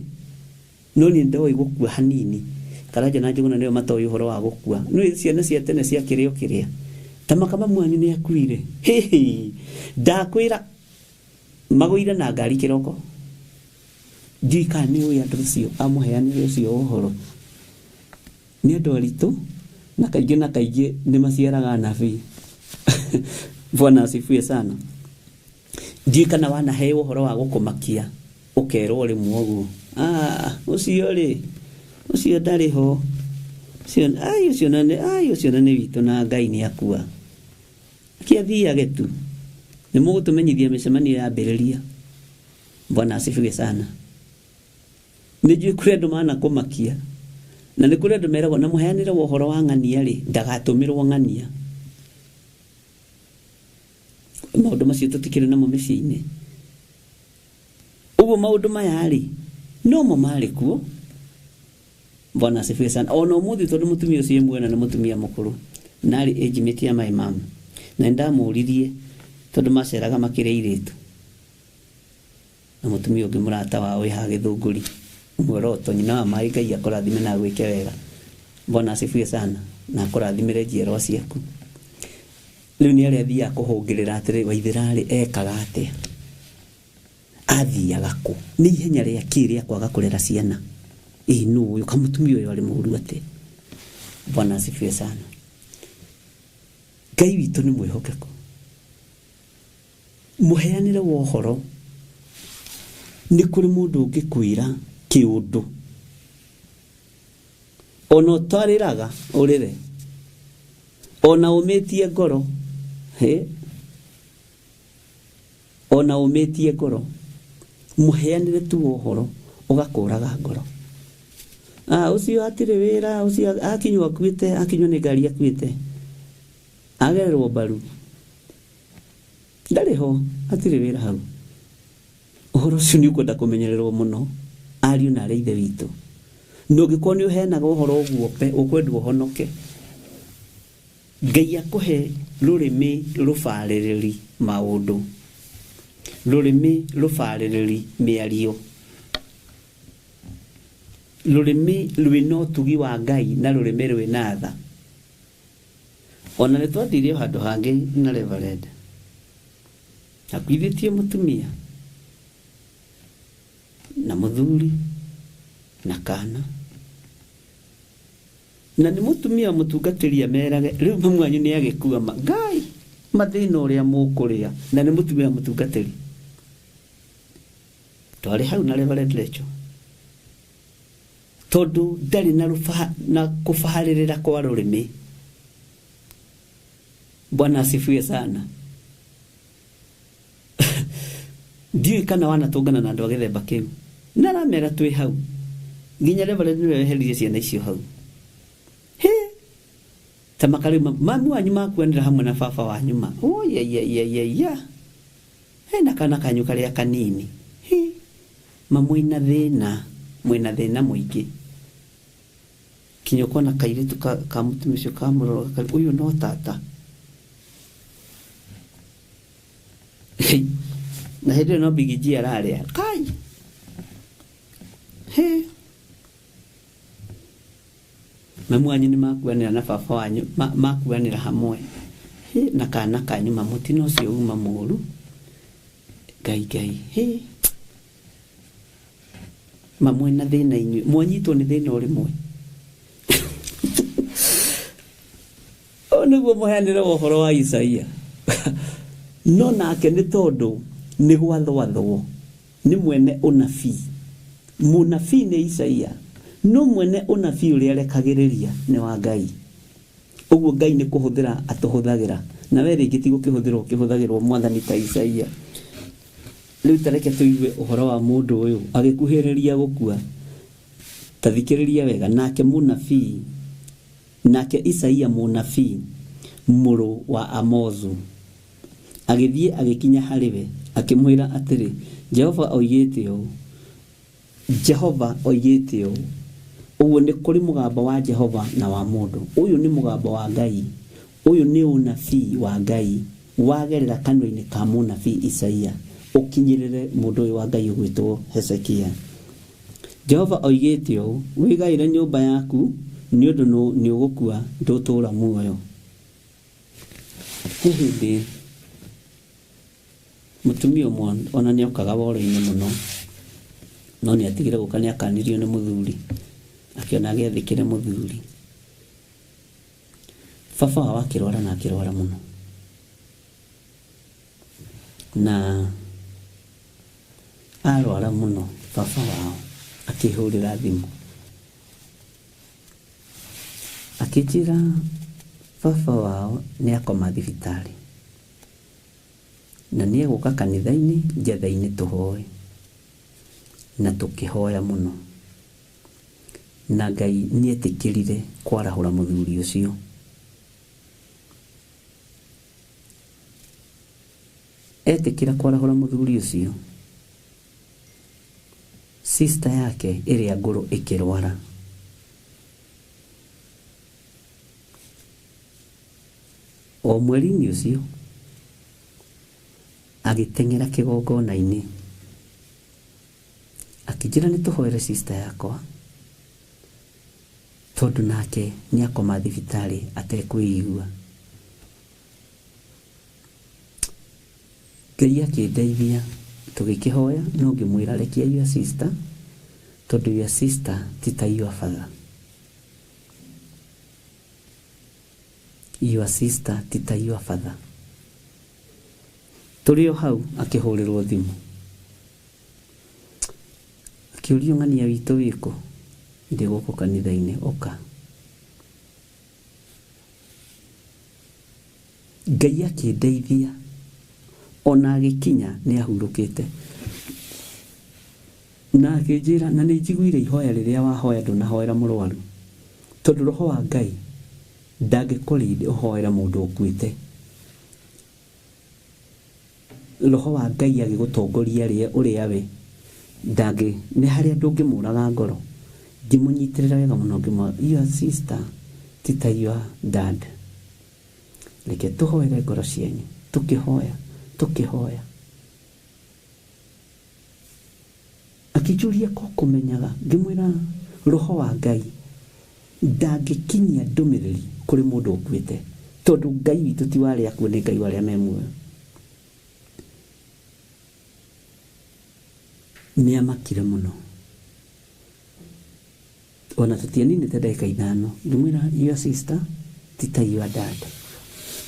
S4: no niĩ ndoĩ gũkua hanini. Karanja na Njũgũna nĩo matoĩ ũhoro wa gũkua. Nĩ ciana cia tene cia kĩrĩo kĩrĩa, tamaka mamu wanyu nĩ akuire, ndakwĩra magũire na ngari kĩroko. Ndiũĩ kana nĩ ũĩ andũ ũcio amũheanĩre ũcio ũhoro. Nĩ andũ aritũ na kaingĩ nĩ maciaraga anabii. Bwana asifiwe sana. Ndiũĩ kana wanaheo ũhoro wa gũkũmakia ũkerwo rĩmwe ũguo, ũcio rĩ, ũcio ndarĩ ho, ũcio nĩ witũ na Ngai nĩ akua. Kĩathiage tu, nĩ mũgũtũmenyithia mĩcemanio ya mbĩrĩria. Bwana asifiwe sana. Nĩ njũĩ kũrĩ andũ manakũmakia, na nĩ kũrĩ andũ meragwo na mũheanĩre wa ũhoro wa ng'ania rĩ, ndagatũmĩrwo ng'ania. Maũndũ macio tũtikĩrĩ namo mĩciĩ-inĩ. Ũguo maũndũ maya rĩ, no mo marĩ kuo. Bwana asifiwe sana. Ona ũmũthĩ tondũ mũtumia ũcio mwena nĩ mũtumia mũkũrũ, narĩ age mate ya my mom, na ndamũririe tondũ maceraga makĩrĩ airĩtu, na mũtumia ũngĩ mũrata wao wĩ ha Gĩthũngũri, Mworoto, nyina wa Mai, Ngai akũrathime na gwĩke wega. Bwana asifiwe sana, na akũrathimĩre njiarwa ciaku. Rĩu nĩ arĩa athiaga kũhũngĩrĩra atĩrĩ, Waithĩra rĩ ekaga atĩa, athiaga kũ, nĩ ihenya rĩa kĩrĩa kwaga kũrera ciana. Nũ ũyũ kamũtumia ũyũ arĩ mũũru atĩ. Bwana asifiwe sana. Ngai witũ nĩ mwĩhokeku. Mũheanĩre wa ũhoro nĩ kũrĩ mũndũ ũngĩkwĩra kĩũndũ ona ũtarĩraga ũrĩre ona ũmĩtie ngoro ona ũmĩtie ngoro mũheanĩre tu ũhoro ũgakũraga ngoro. Ucio atire wĩra, ucio akinywa akuĩte, akinywa nĩ ngari akuĩte, agererwo mbaru ndarĩ ho, atire wĩra hau. Ũhoro ũcio nĩ ũkwenda kũmenyererwo mũno ariũ na arĩa ithe witũ. Ndũngĩkorwo nĩ ũheanaga ũhoro ũguo pe ũkwenda ũhonoke, Ngai akũhe rũrĩmĩ rũbarĩrĩri maũndũ, rũrĩmĩ rũbarĩrĩri mĩario, rũrĩmĩ rwĩna ũtugi wa Ngai na rũrĩmĩ rwĩna tha. Ona nĩ twathiire handũ hangĩ na Reverend akuithĩtie mũtumia na mũthuri na kana, na nĩ mũtumia mũtungatĩri amerage rĩu mwanyu nĩ agĩkua Ngai mathĩna ũrĩa mũkũrĩa, na nĩ mũtumia mũtungatĩri. Twarĩ hau na Reverend Rachel tondũ ndarĩ na kũbaharĩrĩra kwa rũrĩmĩ. Bwana asifiwe sana. Ndiũĩ kana wanatũngana na andũ a gĩthemba kĩu, na aramera twĩ hau nginya Reverend nĩwe weheririe ciana icio hau. Ta makarĩma mamu wanyu makuanĩra hamwe na baba wanyu ma hena kana kanyu karĩa kanini mwĩna thĩna mũingĩ. Kinya ũkona kairĩtu ka mũtumia ũcio kamũrora ũyũ no tata. Na hĩndĩ ĩyo no Big G ararĩa kai mamu wanyu nĩ makuanĩra na baba wanyu makuanĩra hamwe na kana kanyu mũtino ũcio uma mũru. Ngai mamwe na thĩna inyuĩ mwanyitwo nĩ thĩna ũrĩmwe. Nĩguo mũheanĩre ũhoro wa Isaia. No nake nĩ tondũ nĩ gwathwathwo nĩ mwene ũnabii. Mũnabii nĩ Isaia, no mwene ũnabii ũrĩa arekagĩrĩria nĩ wa Ngai. Ũguo Ngai nĩ kũhũthĩra atũhũthagĩra, na we rĩngĩ ti gũkĩhũthagĩrwo mwathani ta Isaia. Rĩu tareke tũigue ũhoro wa mũndũ ũyũ agĩkuhĩrĩria gũkua. Ta thikĩrĩria wega, nake mũnabii, nake Isaia mũnabii mũrũ wa Amozu agĩthiĩ agĩkinya harĩ we akĩmwĩra atĩrĩ, Jehova oigĩte ũũ. Ũguo nĩ kũrĩ mũgambo wa Jehova na wa mũndũ. Ũyũ nĩ mũgambo wa Ngai, ũyũ nĩ ũnabii wa Ngai wagerera kanua-inĩ ka mũnabii Isaia ũkinyĩrĩre mũndũ ũyũ wa Ngai ũgwĩtwo Hezekia. Jehova oigĩte ũũ, wĩgaĩre nyũmba yaku nĩ ũndũ nĩ ũgũkua ndũtũũra muoyo. Hĩndĩ mũtumia ũmwe ona nĩ okaga woro-inĩ mũno, no nĩ atigire gũka nĩ akanirio nĩ mũthuri, akĩona agĩathĩkĩre mũthuri. Baba wao akĩrwara na akĩrwara mũno, na arwara mũno baba wao akĩhũrĩra thimũ akĩnjĩra baba wao nĩ akoma thibitarĩ na nĩ egũka kanitha-inĩ njetha-inĩ tũhoe. Na tũkĩhoya mũno, na Ngai nĩ etĩkĩrire kwarahũra mũthuri ũcio. Etĩkĩra kwarahũra mũthuri ũcio, sister yake ĩrĩa ngũrũ ĩkĩrwara. O mweri-inĩ ũcio agĩteng'era kĩgongona-inĩ akĩnjĩra nĩ tũhoere sister yakwa tondũ nake nĩ akoma thibitarĩ atekwĩigua. Ngai akĩndeithia tũgĩkĩhoya, no ngĩmwĩra rekia your sister tondũ your sister ti ta your father. Your sister ti ta your father. Tũrĩ o hau akĩhũrĩrwo thimũ akĩũrio ng'ania witũ wĩkũ, ndĩ gũkũ kanitha-inĩ, ũka. Ngai akĩndeithia, ona agĩkinya nĩ ahurũkĩte, na akĩnjĩra, na nĩ njiguire ihoya rĩrĩa wahoya ndũnahoera mũrwaru, tondũ roho wa Ngai ndangĩkũrinde ũhoera mũndũ ũkuĩte. Roho wa Ngai agĩgũtongoria ũrĩa we nĩ harĩa ndũngĩmũraga ngoro, ngĩmũnyitĩrĩra wega mũno, ngĩmwĩra, your sister ti ta your dad. Reke tũhoere ngoro cianyu, tũkĩhoya. Akĩnjũria ko kũmenyaga, ngĩmwĩra roho wa Ngai ndangĩkinyia ndũmĩrĩri kũrĩ mũndũ ũkuĩte, tondũ Ngai witũ ti warĩ akuũ, nĩ Ngai warĩa me muoyo. Nĩ amakire mũno, ona tũtianinĩte ndagĩka 5, ngĩmwĩra your sister ti ta your dad.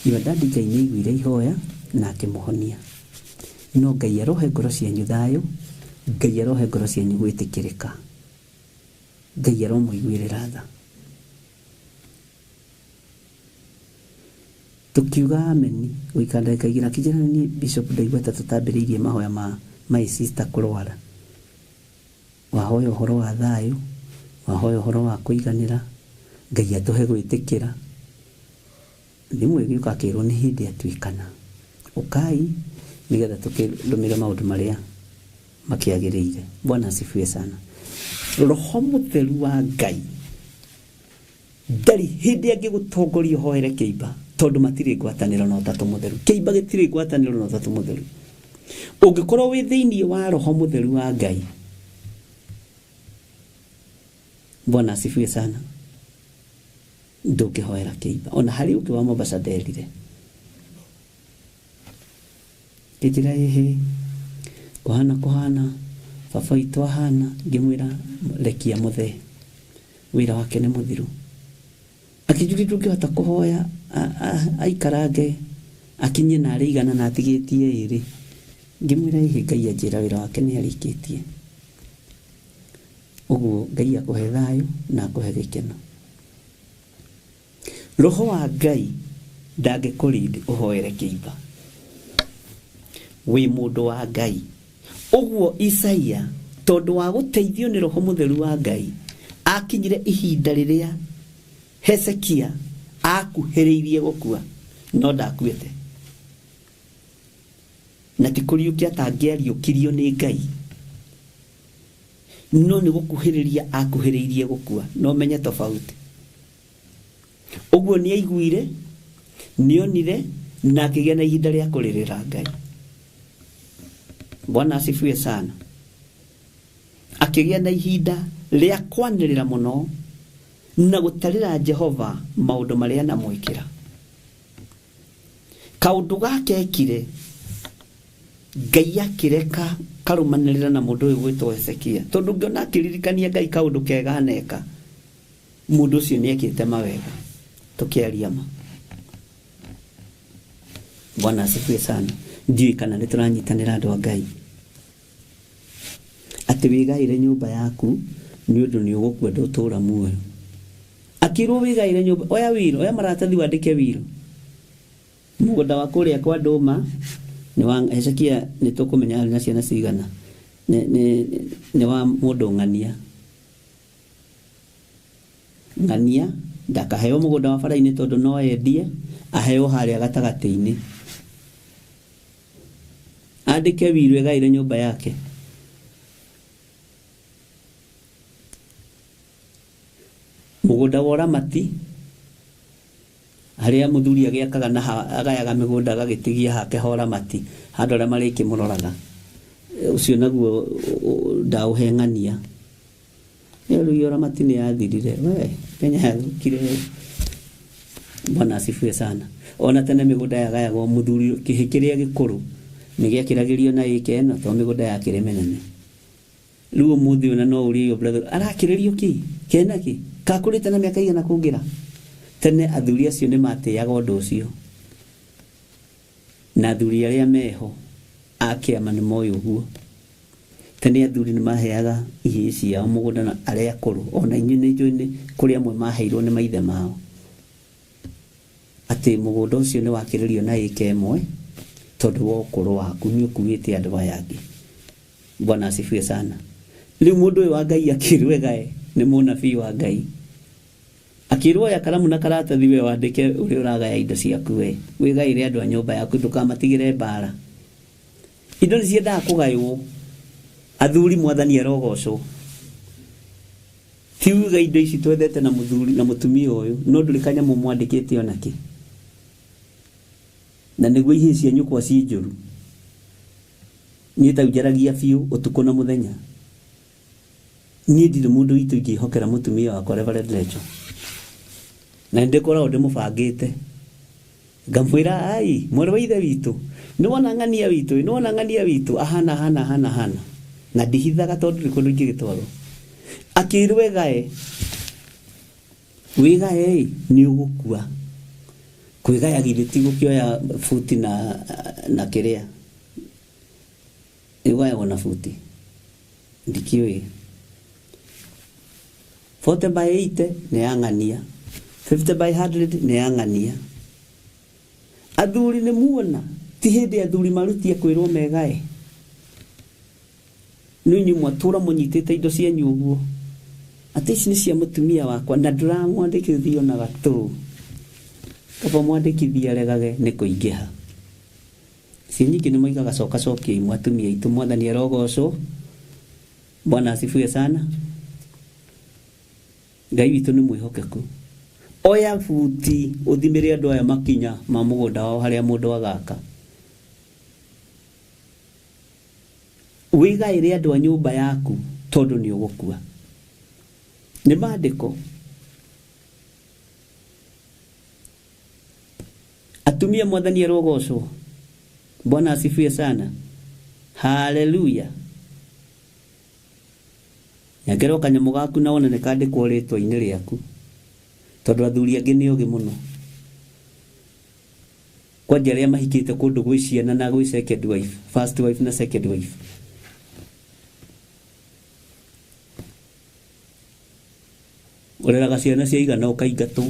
S4: Your dad Ngai nĩ aiguire ihoya na akĩmũhonia. No Ngai arohe ngoro cianyu thayũ, Ngai arohe ngoro cianyu gwĩtĩkĩrĩka, Ngai aromũiguĩrĩra tha. Tukiuga ameni, gũikara ndagĩka 2, akĩnjĩra nĩ Bishop ndaigua ta tũtambĩrĩirie mahoya ma my sister kũrwara. Wahoya ũhoro wa thayũ, wahoya ũhoro wa kũiganĩra, Ngai atũhe gwĩtĩkĩra. Rĩmwe gĩũka akĩrwo nĩ hĩndĩ atuĩkana, ũkai nĩgetha tũkĩrũmĩrĩre maũndũ marĩa makĩagĩrĩire. Bwana asifiwe sana. Roho Mũtheru wa Ngai ndarĩ hĩndĩ angĩgũtongoria ũhoere kĩimba, tondũ matirĩ ngwatanĩro na Ũtatũ Mũtheru. Kĩimba gĩtirĩ ngwatanĩro na Ũtatũ Mũtheru. Ũngĩkorwo wĩ thĩinĩ wa Roho Mũtheru wa Ngai, Bwana asifiwe sana, ndũngĩhoera kĩimba. Ona harĩ ũngĩ wa Mombasa nderire, kĩnjĩra ĩhĩ kũhana baba witũ ahana, ngĩmwĩra rekia mũthee, wĩra wake nĩ mũthiru. Akĩnjũria ndũngĩhota kũhoya aikarange akinyie na arĩ igana na atigĩtie 2. Ngĩmwĩra ĩhĩ Ngai anjĩra wĩra wake nĩ arĩkĩtie. Ũguo Ngai akũhe thayũ na akũhe gĩkeno. Roho wa Ngai ndangĩkũrinde ũhoere kĩimba, wĩ mũndũ wa Ngai. Ũguo Isaia, tondũ wa gũteithio nĩ Roho Mũtheru wa Ngai, akinyire ihinda rĩrĩa Hezekia akuhĩrĩirie gũkua, no ndakuĩte. Na ti kũriũkia atangĩariũkirio nĩ Ngai, no nĩ gũkuhĩrĩria akuhĩrĩirie gũkua, no menye tofauti. Ũguo nĩ aiguire, nĩ onire, na akĩgĩa na ihinda rĩa kũrĩrĩra Ngai. Bwana asifiwe sana. Akĩgĩa na ihinda rĩa kwanĩrĩra mũno na gũtarĩra Jehova maũndũ marĩa anamwĩkĩra. Kaũndũ gake ekire, Ngai akĩreka karũmanĩrĩra na mũndũ ũyũ gwĩtwo Hezekia, tondũ ngĩona akĩririkania Ngai kaũndũ kega aneka, mũndũ ũcio nĩ ekĩte mawega, tũkĩaria ma. Bwana asifiwe sana. Ndiũĩ kana nĩ tũranyitanĩra andũ a Ngai, atĩ wĩgaĩre nyũmba yaku nĩ ũndũ nĩ ũgũkwenda ũtũũra muoyo. Akĩrwo wĩgaĩre nyũmba, oya wĩra, oya maratathi wandĩke wĩra. Mũgũnda wa kũrĩa kwa Ndũma nĩ wa Hezekia, nĩ tũkũmenya na ciana cigana, nĩ wa mũndũ Ng'ania. Ndakaheo mũgũnda wa bara-inĩ tondũ no endie, aheo harĩa gatagatĩ-inĩ. Andĩke wĩra wĩgaĩre nyũmba yake. Mũgũnda wa Ũramati, harĩa mũthuri agĩakaga na agayaga mĩgũnda agagĩtigia hake ha Ũramati, handũ arĩa marĩkĩmũroraga. Ũcio naguo ndaũhe Ng'ania. Rĩu Ũramati nĩ yathirire, we Kenya yathukire. Bwana asifiwe sana. Ona tene mĩgũnda yagayagwo mũthuri kĩhĩ kĩrĩa gĩkũrũ nĩ gĩakĩragĩrio na ĩka ĩno, tondũ mĩgũnda yakĩrĩ mĩnene. Rĩu ũmũthĩ ona no ũrĩo brother, arakĩrĩrio kĩ? Kena kĩ? Kakũrĩte na mĩaka igana kũngĩra. Tene athuri acio nĩ matĩaga ũndũ ũcio, na athuri arĩa meho a kĩama nĩ moĩ ũguo. tene athuri nĩ maheaga ihĩĩ ciao mũgũnda na arĩa akũrũ, ona inyuĩ nĩ njũĩ kũrĩ amwe maheirwo nĩ maithe mao, atĩ mũgũnda ũcio nĩ wakĩrĩrio na ĩka ĩmwe tondũ wa ũkũrũ waku nĩ ũkuĩte andũ aya angĩ. Bwana asifiwe sana. Rĩu mũndũ ũyũ wa Ngai akĩrwega nĩ mũnabii wa Ngai, akĩrwo ya karamu na karatathi we wandĩke ũrĩa ũragaya indo ciaku we, wĩgaĩre andũ a nyũmba yaku ndũkamatigĩre mbara. Indo nĩ ciendaga kũgaywo. Athuri mwathani arogocwo. Tiuga indo ici twethete na mũthuri na mũtumia ũyũ no ndũrĩ kanyamũ mwandĩkĩte ona kĩ. Na nĩguo ihĩĩ cia nyũkwa ciĩ njũru. Niĩ ta njaragia biũ ũtukũ na mũthenya. Niĩ ndirĩ mũndũ witũ ingĩhokera mũtumia wakwa Reverend Rachel. Na ndĩkoragwo ndĩmũbangĩte. Ngamwĩra ai mwarĩ wa ithe witũ nĩ wona ng'ania witũ, nĩ wona ng'ania witũ ahana. Na ndihithaga tondũ ndĩ kũndũ ingĩgĩtwarwo. Akĩrwega wĩgae nĩ ũgũkua. Kwĩgaya githĩ ti gũkĩoya buti na kĩrĩa. Ĩgayagwo na buti. Ndikĩũĩ. 40/80 nĩ ya ng'ania. 50/100 nĩ ya ng'ania. Athuri nĩ muona ti hĩndĩ athuri marutia kwĩrwo megae. Nĩ inyuĩ mwatũra mũnyitĩte indo cianyu ũguo. Atĩ ici nĩ cia mũtumia wakwa na ndũramwandĩkithia na gatũ. Kaba mwandĩkithia aregage nĩ kũingĩha. Si nyingĩ nĩ moigaga cokia imwe atumia aitũ mwathani arogocwo. Bwana asifiwe sana. Ngai witũ nĩ mwĩhokeku. Oya buti ũthimĩre andũ aya makinya ma mũgũnda wao harĩa mũndũ agaka. Wĩgaĩre andũ a nyũmba yaku tondũ nĩ ũgũkua. Nĩ maandĩko. Atumia mwathani arogocwo. Bwana asifiwe sana. Haleluya. Nyakĩro kanyamũ gaku na wone nĩ kandĩkwo rĩtwa-inĩ rĩaku. Tondũ athuri angĩ nĩ ũgĩ mũno. Kwanja arĩa mahikĩte kũndũ gwĩ ciana na gwĩ second wife, first wife na second wife. Ũreraga ciana ciaigana ũkaingatwo.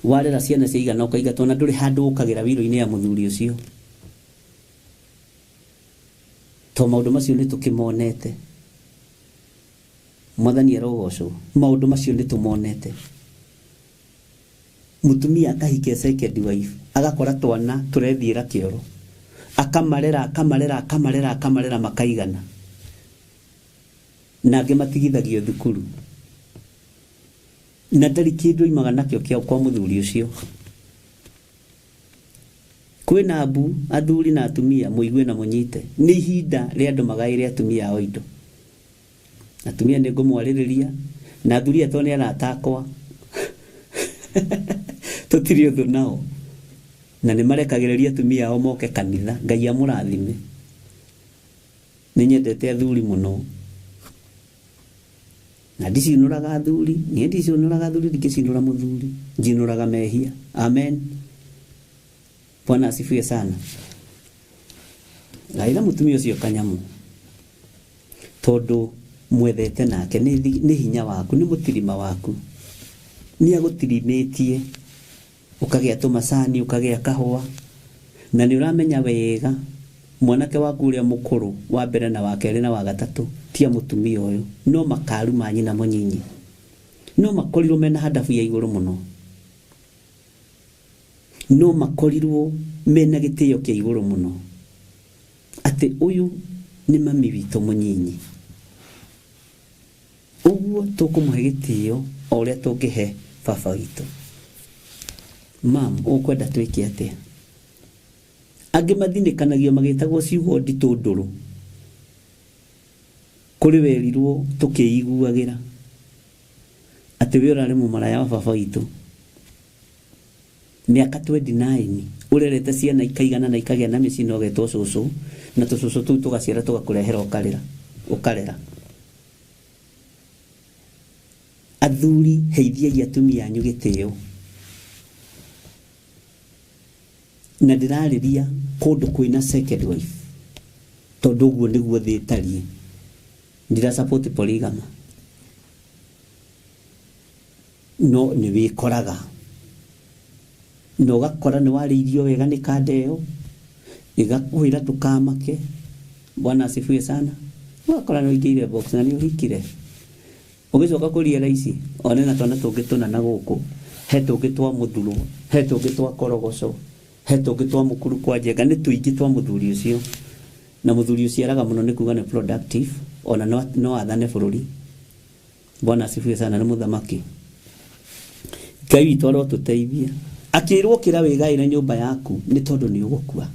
S4: Warera ciana ciaigana ũkaingatwo na ndũrĩ handũ ũkagĩra wĩra-inĩ ya mũthuri ũcio. To maũndũ macio nĩ tũkĩmonete. Mwathani arogocwo. Maũndũ macio nĩ tũmonete. Mũtumia akahike second wife, agakora twana tũrethiĩra kĩoro. Akamarera makaigana. Na angĩ matigithagio thukuru. Na ndarĩ kĩndũ imaga nakĩo kĩa kwa mũthuri ũcio. Kwĩna ambu athuri na atumia mũigue na mũnyite. Nĩ ihinda rĩa andũ magaĩre atumia ao indo. Atumia nĩ ngũmwarĩrĩria na athuri atwo nĩ aratakwa. Tũtirĩ ũthũ nao. Na nĩ marekagĩrĩria atumia ao moke kanitha. Ngai amũrathime. Nĩ nyendete athuri mũno. Na ndicinũraga athuri. Niĩ ndicinũraga athuri ndingĩcinũra mũthuri. Njinũraga mehia. Amen. Bwana asifiwe sana. Gaĩra mũtumia ũcio kanyamũ. Tondũ mwethete nake nĩ hinya waku, nĩ mũtirima waku. Nĩ agũtirimĩtie. Ũkagĩa tũmacani, ũkagĩa kahũa. Na nĩ ũramenya wega mwanake waku ũrĩa mũkũrũ wa mbere na wa kerĩ na wa gatatũ tia mũtumia ũyũ. No makaru ma nyina mũnyinyi. No makorirwo mena hadabu ya igũrũ mũno. No makorirwo mena gĩtĩo kĩa igũrũ mũno. Atĩ ũyũ nĩ mami witũ mũnyinyi. Ũguo tũkũmũhe gĩtĩo o ũrĩa tũngĩhe baba witũ. Mam, ũkwenda twĩke atĩa? Angĩ mathinĩkanagio magĩtagwo ciugo nditũ ndũrũ. Kũrĩ werirwo tũkĩiguagĩra. Atĩ we ũrarĩ mũmaraya wa baba witũ. Mĩaka 29 ũrerete ciana ikaigana na ikagĩa na mĩciĩ na ũgetwo cũcũ, na tũcũcũ tũu tũgaciara tũgakũrehera ũkarera. Athuri, heithiai atumia anyu gĩtĩo. Na ndĩrarĩria kũndũ kwĩna second wife. tondu guo niguo thitari ndira support polygamy no ni wikoraga no gakora ni wariirio wega ni kandeo igakwira tukamake bwana asifiwe sana wakora no igire box na ni uhikire ugicoka kuria raici onena twana tungituna na guku he tungitwa muthuru he tungitwa korogoco he tungitwa mukuru kwa njenga ni tuingi twa muthuri ucio na muthuri ucio araga muno ni kuga ni productive ona no athane bururi bwana asifiwe sana ni muthamaki Ngai witũ arotuteithia akirwo kira wigaire nyumba yaku ni tondu ni ugukua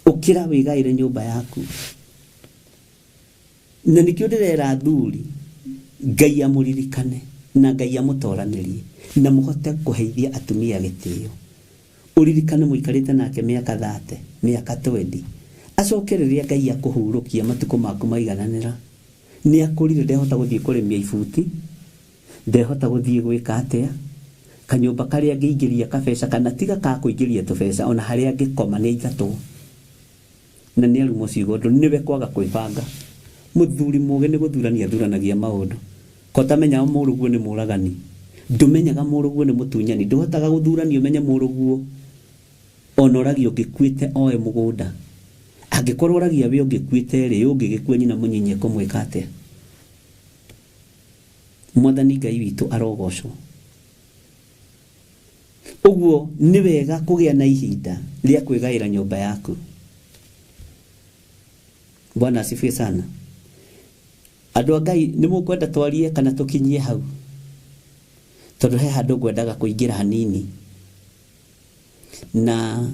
S4: ukira wigaire nyumba yaku na nikio ndirera thuri Ngai amuririkane na Ngai amutoranirie na muhote kuheithia atumia gitio uririkane muikarite nake miaka 30 miaka 20 acokereria Ngai akuhurukia matuko maku maigananira ni akurire ndehota guthie kurimia ibuti ndehota guthie gwika atia kanyumba karia ngiingiria kabesa kana tiga ka kuingiria tubesa ona haria ngikoma ni ithatu na ni arumo cigondo niwe kwaga kwibanga muthuri muge ni guthurania thuranagia maundu kotamenya muruguo ni muragani ndumenyaga muruguo ni mutunyani nduhotaga guthurania umenya muruguo onoragio ngikuite oe mugunda angikorwo oragia we ungikuite ri ungigikua nyina munyinye kumwika atia mwathani Ngai witũ arogocwo uguo ni wega kugia na ihinda ria kwigaira nyumba yaku bwana asifiwe sana andu a Ngai ni mukwenda twarie kana tukinyie hau tondu he handu ngwendaga kuingira hanini na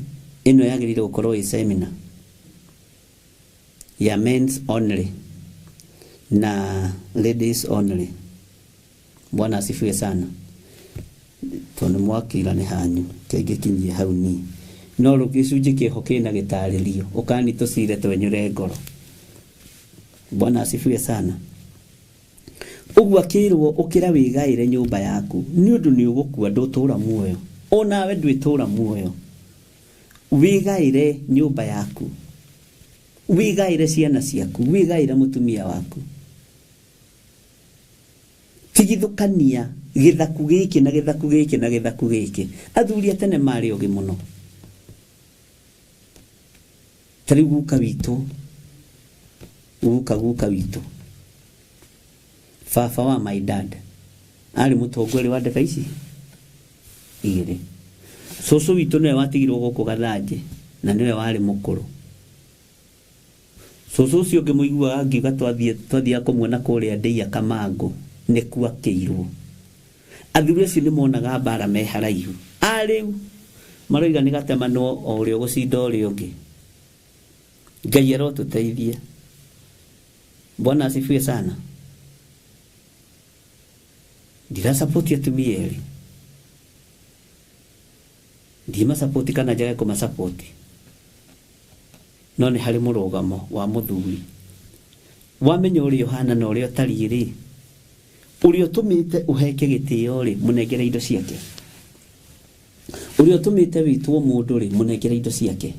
S4: ino yagirire gukorwo seminar ya men's only na ladies only bwana asifiwe sana tondu mwakira ni hanyu kengikinyie hau ni no rugicunji kihoke na gitaririo ukani tucire twenyure ngoro bwana asifiwe sana ugu akirwo ukira wigaire nyumba yaku ni undu ni ugukua ndutura muoyo ona we ndwitura muoyo wigaire nyumba yaku wigaire ciana ciaku wigaire mutumia waku tigithukania githaku giki na githaku giki na githaku giki athuri atene mari ogi muno tari guka witu guka witu fafa wa my dad ari mutongori wa ndeka ici igire soso witu ne watigirwo guku gathanje na niwe wari mukuru soso ucio ngimuigua angiuga twathia kumwona kuria ndeia Kamango ni kuwa keirwo athuri acio ni monaga mbara me haraihu ariu maroiga ni gatemano o rio gucinda uri ungi Ngai arotuteithia bwana asifiwe sana ndira support atumia eri ndima support kana jaga kuma support no ni hari murugamo wa muthuri wamenya uri Yohana na uri otariri uri otumite uheke gitio ri munegere indo ciake uri otumite witwo mundu ri munegere indo ciake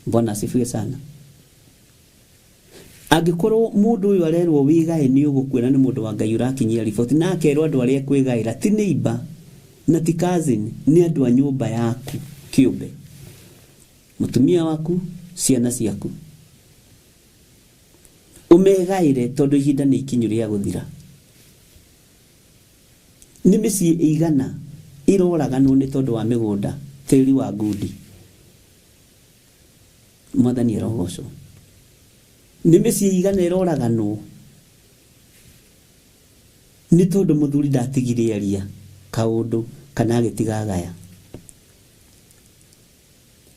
S4: bwana asifiwe sana agikorwo mundu uyu arerwo wigae ni ugukwira ni mundu wa Ngai urakinyia riboti na akerwo andu aria kwigaira ti neighbor na ti cousin ni andu a nyumba yaku kiumbe mutumia waku ciana ciaku umegaire tondu ihinda ni ikinyuria guthira ni micii igana iroragano ni tondu wa migunda tiri wa ngundi mwathani arogocwo ni micii igana iroragano ni tondu muthuri ndatigire aria kaundu kana agitigagaya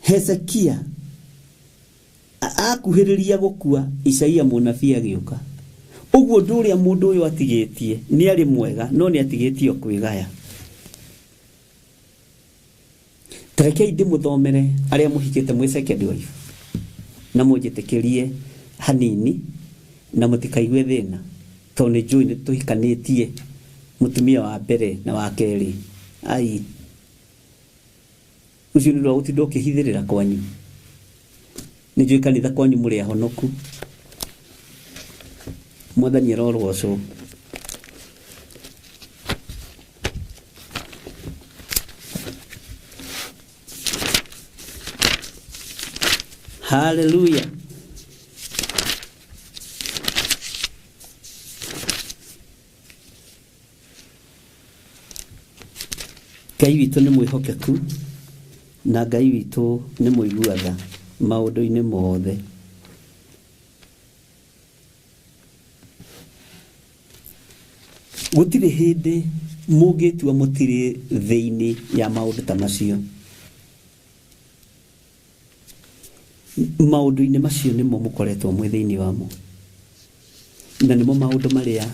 S4: Hezekia akuhiriria gukua Isaia munabii agiuka uguo nduria mundu uyu atigitie ni ari mwega no ni atigitie kwigaya Tarekei ndimuthomere aria muhikite mwi second wife na mujitikirie hanini na mutikaigwe thina to ni njui ni tuhikanitie mutumia wa mbere na wa keri ai ucio nĩ rwa ũtinda ũkĩhithĩrĩra kwanyu. Nĩ njũĩ kanitha kwanyu mũrĩ ahonoku. Mwathani arorogocwo. Hallelujah. Ngai witũ nĩ mwĩhokeku na Ngai witũ nĩ mũiguaga maũndũ-inĩ mothe. Gũtirĩ hĩndĩ mũngĩtua mũtirĩ thĩinĩ ya maũndũ ta macio. Maũndũ-inĩ macio nĩmo mũkoretwo mwĩ thĩinĩ wamo, na nĩmo maũndũ marĩa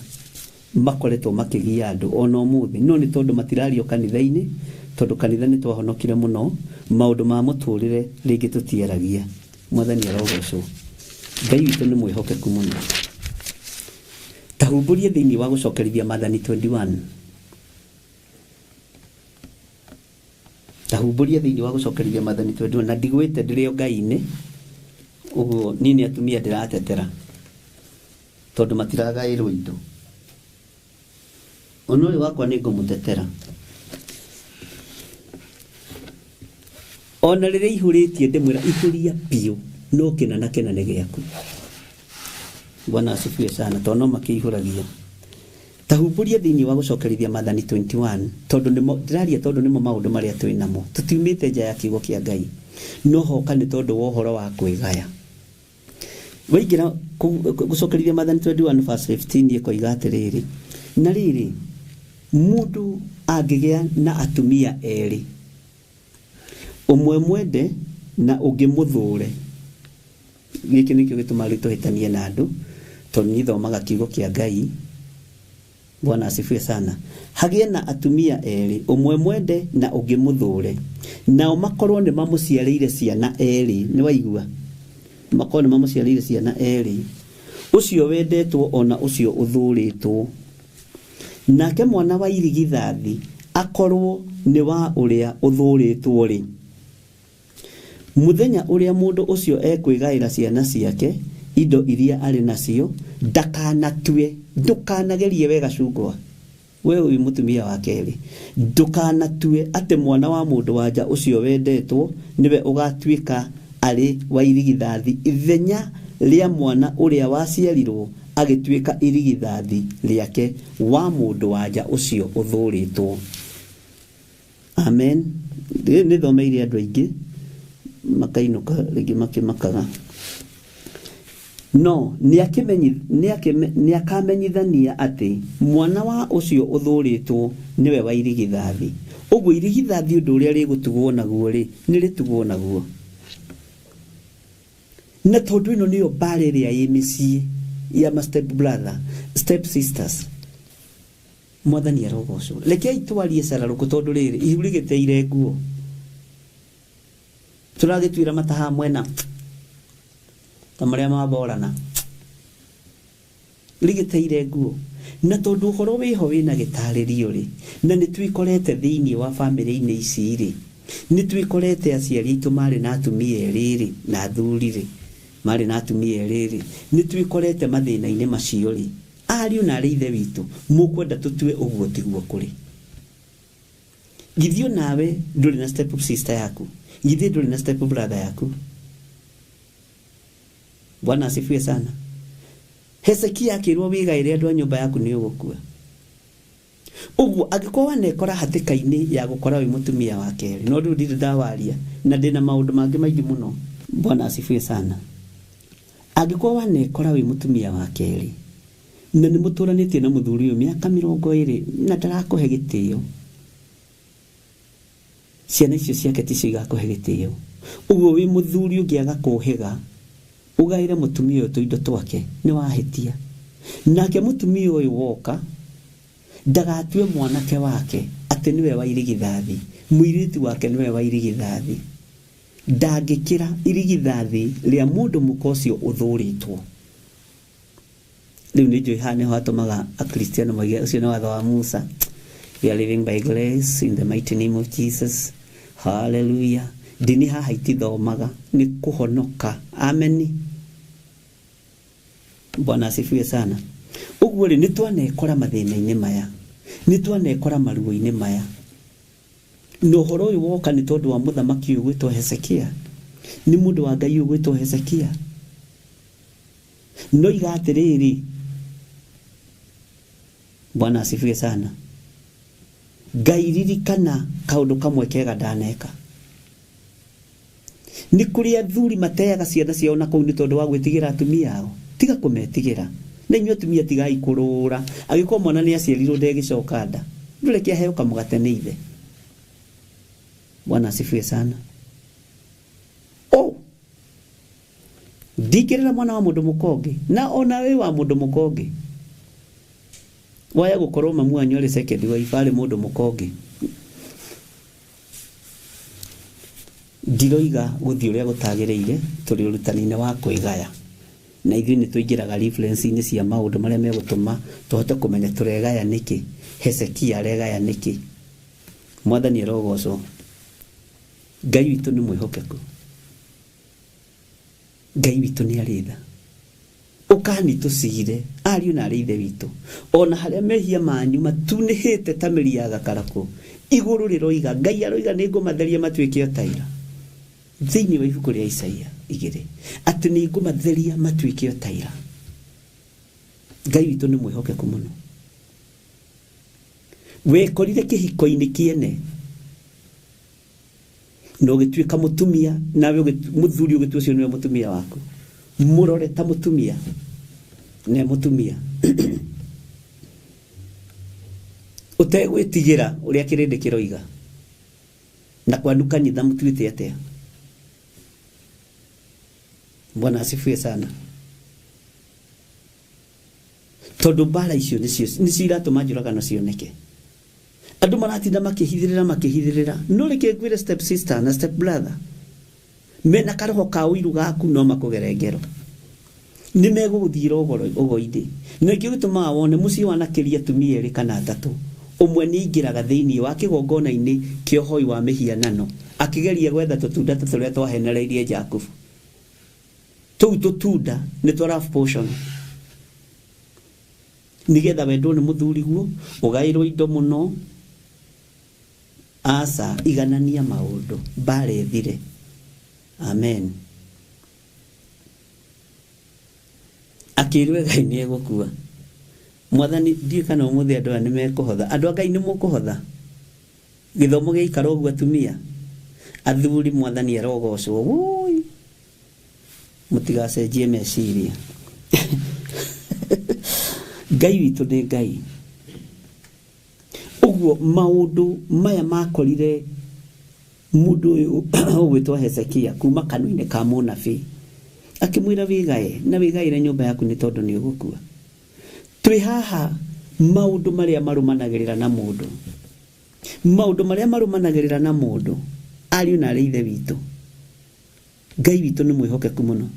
S4: makoretwo makĩgia andũ ona ũmũthĩ. No nĩ tondũ matirario kanitha-inĩ, tondũ kanitha nĩ twahonokire mũno, maũndũ ma mũtũrĩre rĩngĩ tũtiaragia. Mwathani arogocwo. Ngai witũ nĩ mwĩhokeku mũno. Tahumbũrie thĩinĩ wa gũcokerithia Maathani 21. Tahumbũrie thĩinĩ wa gũcokerithia Maathani 21. Na ndigwĩte ndĩrĩ o Ngai-inĩ, ũguo niĩ nĩ atumia ndĩratetera, tondũ matiragaĩrwo indo. Ona ũyũ wakwa nĩ ngũmũtetera. Ona rĩrĩa ihũrĩtie ndĩmwĩra ihũria biũ, no kĩna na kĩna nĩ gĩaku. Bwana asifiwe sana, tondũ no makĩihũragia. Tahumbũria thĩinĩ wa gũcokerithia Maathani 21, tondũ ndĩraria tondũ nĩmo maũndũ marĩa twĩ namo. Tũtiumĩte nja ya kiugo kĩa Ngai, no hoka nĩ tondũ wa ũhoro wa kwĩgaya. Waingĩra gũcokerithia Maathani 21 verse 15 ĩkoiga atĩrĩrĩ, na rĩrĩ, mũndũ angĩgĩa na atumia erĩ, ũmwe mwende na ũngĩ mũthũre. Gĩkĩ nĩkĩo gĩtũmaga rĩu tũhĩtanie na andũ, tondũ nĩ thomaga kiugo kĩa Ngai. Bwana asifiwe sana. Hagĩe na atumia erĩ, ũmwe mwende na ũngĩ mũthũre, nao makorwo nĩ mamũciarĩire ciana erĩ. Nĩ waigua? Makorwo nĩ mamũciarĩire ciana erĩ. Ũcio wendetwo ona ũcio ũthũrĩtwo. Nake mwana wa irigithathi akorwo nĩ wa ũrĩa ũthũrĩtwo rĩ. Mũthenya ũrĩa mũndũ ũcio ekwĩgaĩra ciana ciake indo iria arĩ nacio, ndakanatue, ndũkanagerie wega cungwa. We ũyũ mũtumia wa kerĩ, ndũkanatue atĩ mwana wa mũndũ wanja ũcio wendetwo nĩwe ũgatuĩka arĩ wa irigithathi ithenya rĩa mwana ũrĩa waciarirwo agĩtuĩka irigithathi rĩake wa mũndũ wanja ũcio ũthũrĩtwo. Amen. Nĩ thomeire andũ aingĩ makainũka rĩngĩ makĩmakaga. No nĩ akamenyithania atĩ mwana wa ũcio ũthũrĩtwo nĩwe wa irigithathi. Ũguo irigithathi ũndũ ũrĩa rĩgũtugwo naguo rĩ, nĩ rĩtugwo naguo. Na tondũ ĩno nĩyo mbarĩ ĩrĩa ĩ mĩciĩ ya ma step brother, step sisters. Mwathani arogocwo. Rekei twarie cararũkũ tondũ rĩrĩ ihu rĩgĩteire nguo. Tũragĩtuĩra mataha mwena ta marĩa maborana. Rĩgĩteire nguo. Na tondũ ũhoro wĩho wĩna gĩtarĩrio rĩ, na nĩ twĩkorete thĩinĩ wa bamĩrĩ-inĩ ici rĩ, nĩ twĩkorete aciari aitũ marĩ na atumia erĩ rĩ, na athuri rĩ, marĩ na atumia erĩ rĩ, nĩ twĩkorete mathĩna-inĩ macio rĩ. Ariũ na arĩ ithe witũ, mũkwenda tũtue ũguo tiguo kũrĩ. Githio nawe ndũrĩ na step sister yaku, githĩ ndũrĩ na step brother yaku. Bwana asifiwe sana. Hezekia akĩrwo wĩgaĩre andũ a nyũmba yaku nĩ ũgũkua. Ũguo angĩkorwo wanekora hatĩka-inĩ ya gũkora wĩ mũtumia wa kerĩ, no rĩu ndirĩ ndawaria na ndĩna maũndũ mangĩ maingĩ mũno. Bwana asifiwe sana. Angĩkorwo wanekora wĩ mũtumia wa kerĩ na nĩ mũtũranĩtie na mũthuri ũyũ mĩaka 20 na ndarakũhe gĩtĩo, ciana icio ciake ticio igakũhe gĩtĩo. Ũguo wĩ mũthuri ũngĩaga kũhĩga ugaire mũtumia ũyũ tũindo twake, nĩ wahĩtia. Nake mũtumia ũyũ woka ndagatue mwanake wake atĩ nĩwe wa irigithathi, mũirĩtu wake nĩwe wa irigithathi. Ndangĩkĩra irigithathi rĩa mũndũ mũka ũcio ũthũrĩtwo. Rĩu nĩ njũĩ haha nĩho hatũmaga akristiano moige ũcio nĩ watho wa Musa. We are living by grace in the mighty name of Jesus. Hallelujah. Dini haha itithomaga ni kuhonoka. Amen. Bwana asifiwe sana. Uguo ri nitwanekora mathina-ini maya, nitwanekora maruo-ini maya. No horo uyu woka ni tondu wa muthamaki uyu gwitwo Hezekia, ni mundu wa Ngai uyu gwitwo Hezekia. No igatiriri, Bwana asifiwe sana. Ngai ririkana kaundu kamwe kega ndaneka. Ni kuri athuri mateaga ciana ciao na kuu ni tondu wa gwitigira atumia ao. Tiga kumetigira. Na inyo atumia tigai kurura. Agiko mwana ni aciarirwo ndegicoka nda. Ndureke aheo kamugate ni ithe. Bwana asifiwe sana. Oh. Ndikirira mwana wa mundu mukonge. Na ona we wa mundu mukonge. Waya gukorwo mamu anyu ari second wa ifare mundu mukonge. Ndiroiga guthi uria gutagireire turi urutani-ini wa kwigaya. Na ithuĩ nĩ tũingĩraga reference-inĩ cia maũndũ marĩa megũtũma tũhote kũmenya tũregaya nĩkĩ, Hezekia aregaya nĩkĩ. Mwathani arogocwo. Ngai witũ nĩ mwĩhokeku. Ngai witũ nĩ arĩ tha. Ũkani tũcire ariũ na arĩ ithe witũ. Ona harĩa mehia manyu matunĩhĩte ta mĩri ya gakarakũ, igũrũ rĩroiga, Ngai aroiga nĩngũmatheria matuĩke o ta ira. Thĩinĩ wa ibuku rĩa Isaia 2 atĩ nĩngũmatheria matuĩke o ta ira. Ngai witũ nĩ mwĩhokeku mũno. Wekorire kĩhiko-inĩ kĩene no gĩtuĩka mũtumia, nawe mũthuri ũgĩtua ũcio nĩwe mũtumia waku. Mũrore ta mũtumia ne mũtumia. Ũtegwĩtigĩra ũrĩa kĩrĩndĩ kĩroiga na kwandu kanitha mũtuĩte atĩa. Bwana asifiwe sana. Tondu mbara icio nĩcio iratũma njũragano cioneke. Andũ maratinda makĩhithĩrĩra. No reke ngwĩre step sister na step brother, mena karoho ka ũiru gaku no makũgere ngero. Nĩ megũgũthiĩra ũgoi-inĩ. Na kĩo gĩtũmaga wone mũciĩ wanakĩria atumia erĩ kana atatũ. Ũmwe nĩ aingĩraga thĩinĩ wa kĩgongona-inĩ kĩa ũhoi wa mĩhianano, akĩgeria gwetha tũtunda tũrĩa twahenereirie Jakubu. Tũu tũtunda nĩ twa love potion. Nigetha wendwo nĩ mũthuri guo, ũgaĩrwo indo mũno. Asa iganania maũndũ, mbara ĩthire. Amen. Akĩrwo Ngai nĩ egũkua. Mwathani ndiĩ kana ũmũthĩ andũ aya nĩ mekũhotha. Andũ a Ngai nĩ mũkũhotha. Gĩthomo gĩaikara ũguo atumia. Athuri Mwathani arogocwo. Woi. Mũtigacenjie meciria. Ngai witũ nĩ Ngai. Uguo maũndũ maya makorire mundu ũyũ ũgwĩtwo Hezekia kuma kanua-inĩ ka mũnabii. Akĩmwĩra wĩgae na wĩgaĩre nyũmba yaku nĩ tondũ nĩ ũgũkua. Twĩ haha maũndũ marĩa marũmanagĩrĩra na mũndũ. Maũndũ marĩa marũmanagĩrĩra na mũndũ. Ariũ na arĩ ithe witũ. Ngai witũ nĩ mwĩhokeku mũno.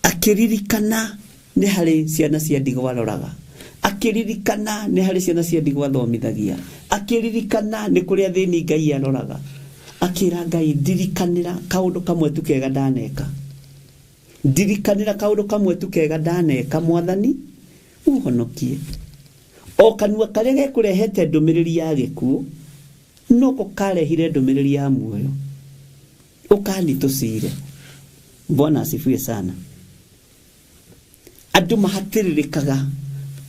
S4: Akĩririkana nĩ harĩ ciana cia ndigwa aroraga. Akĩririkana nĩ harĩ ciana cia ndigwa athomithagia. Akĩririkana nĩ kũrĩa thĩni Ngai aroraga. Akĩra Ngai, ndirikanĩra kaũndũ kamwe tu kega ndaneka. Ndirikanĩra kaũndũ kamwe tu kega ndaneka, Mwathani ũhonokie. O kanua karĩa gekũrehete ndũmĩrĩri ya gĩkuũ noko karehire ndũmĩrĩri ya muoyo. Ũkani tũcire. Bwana asifiwe sana. Andũ mahatĩrĩrĩkaga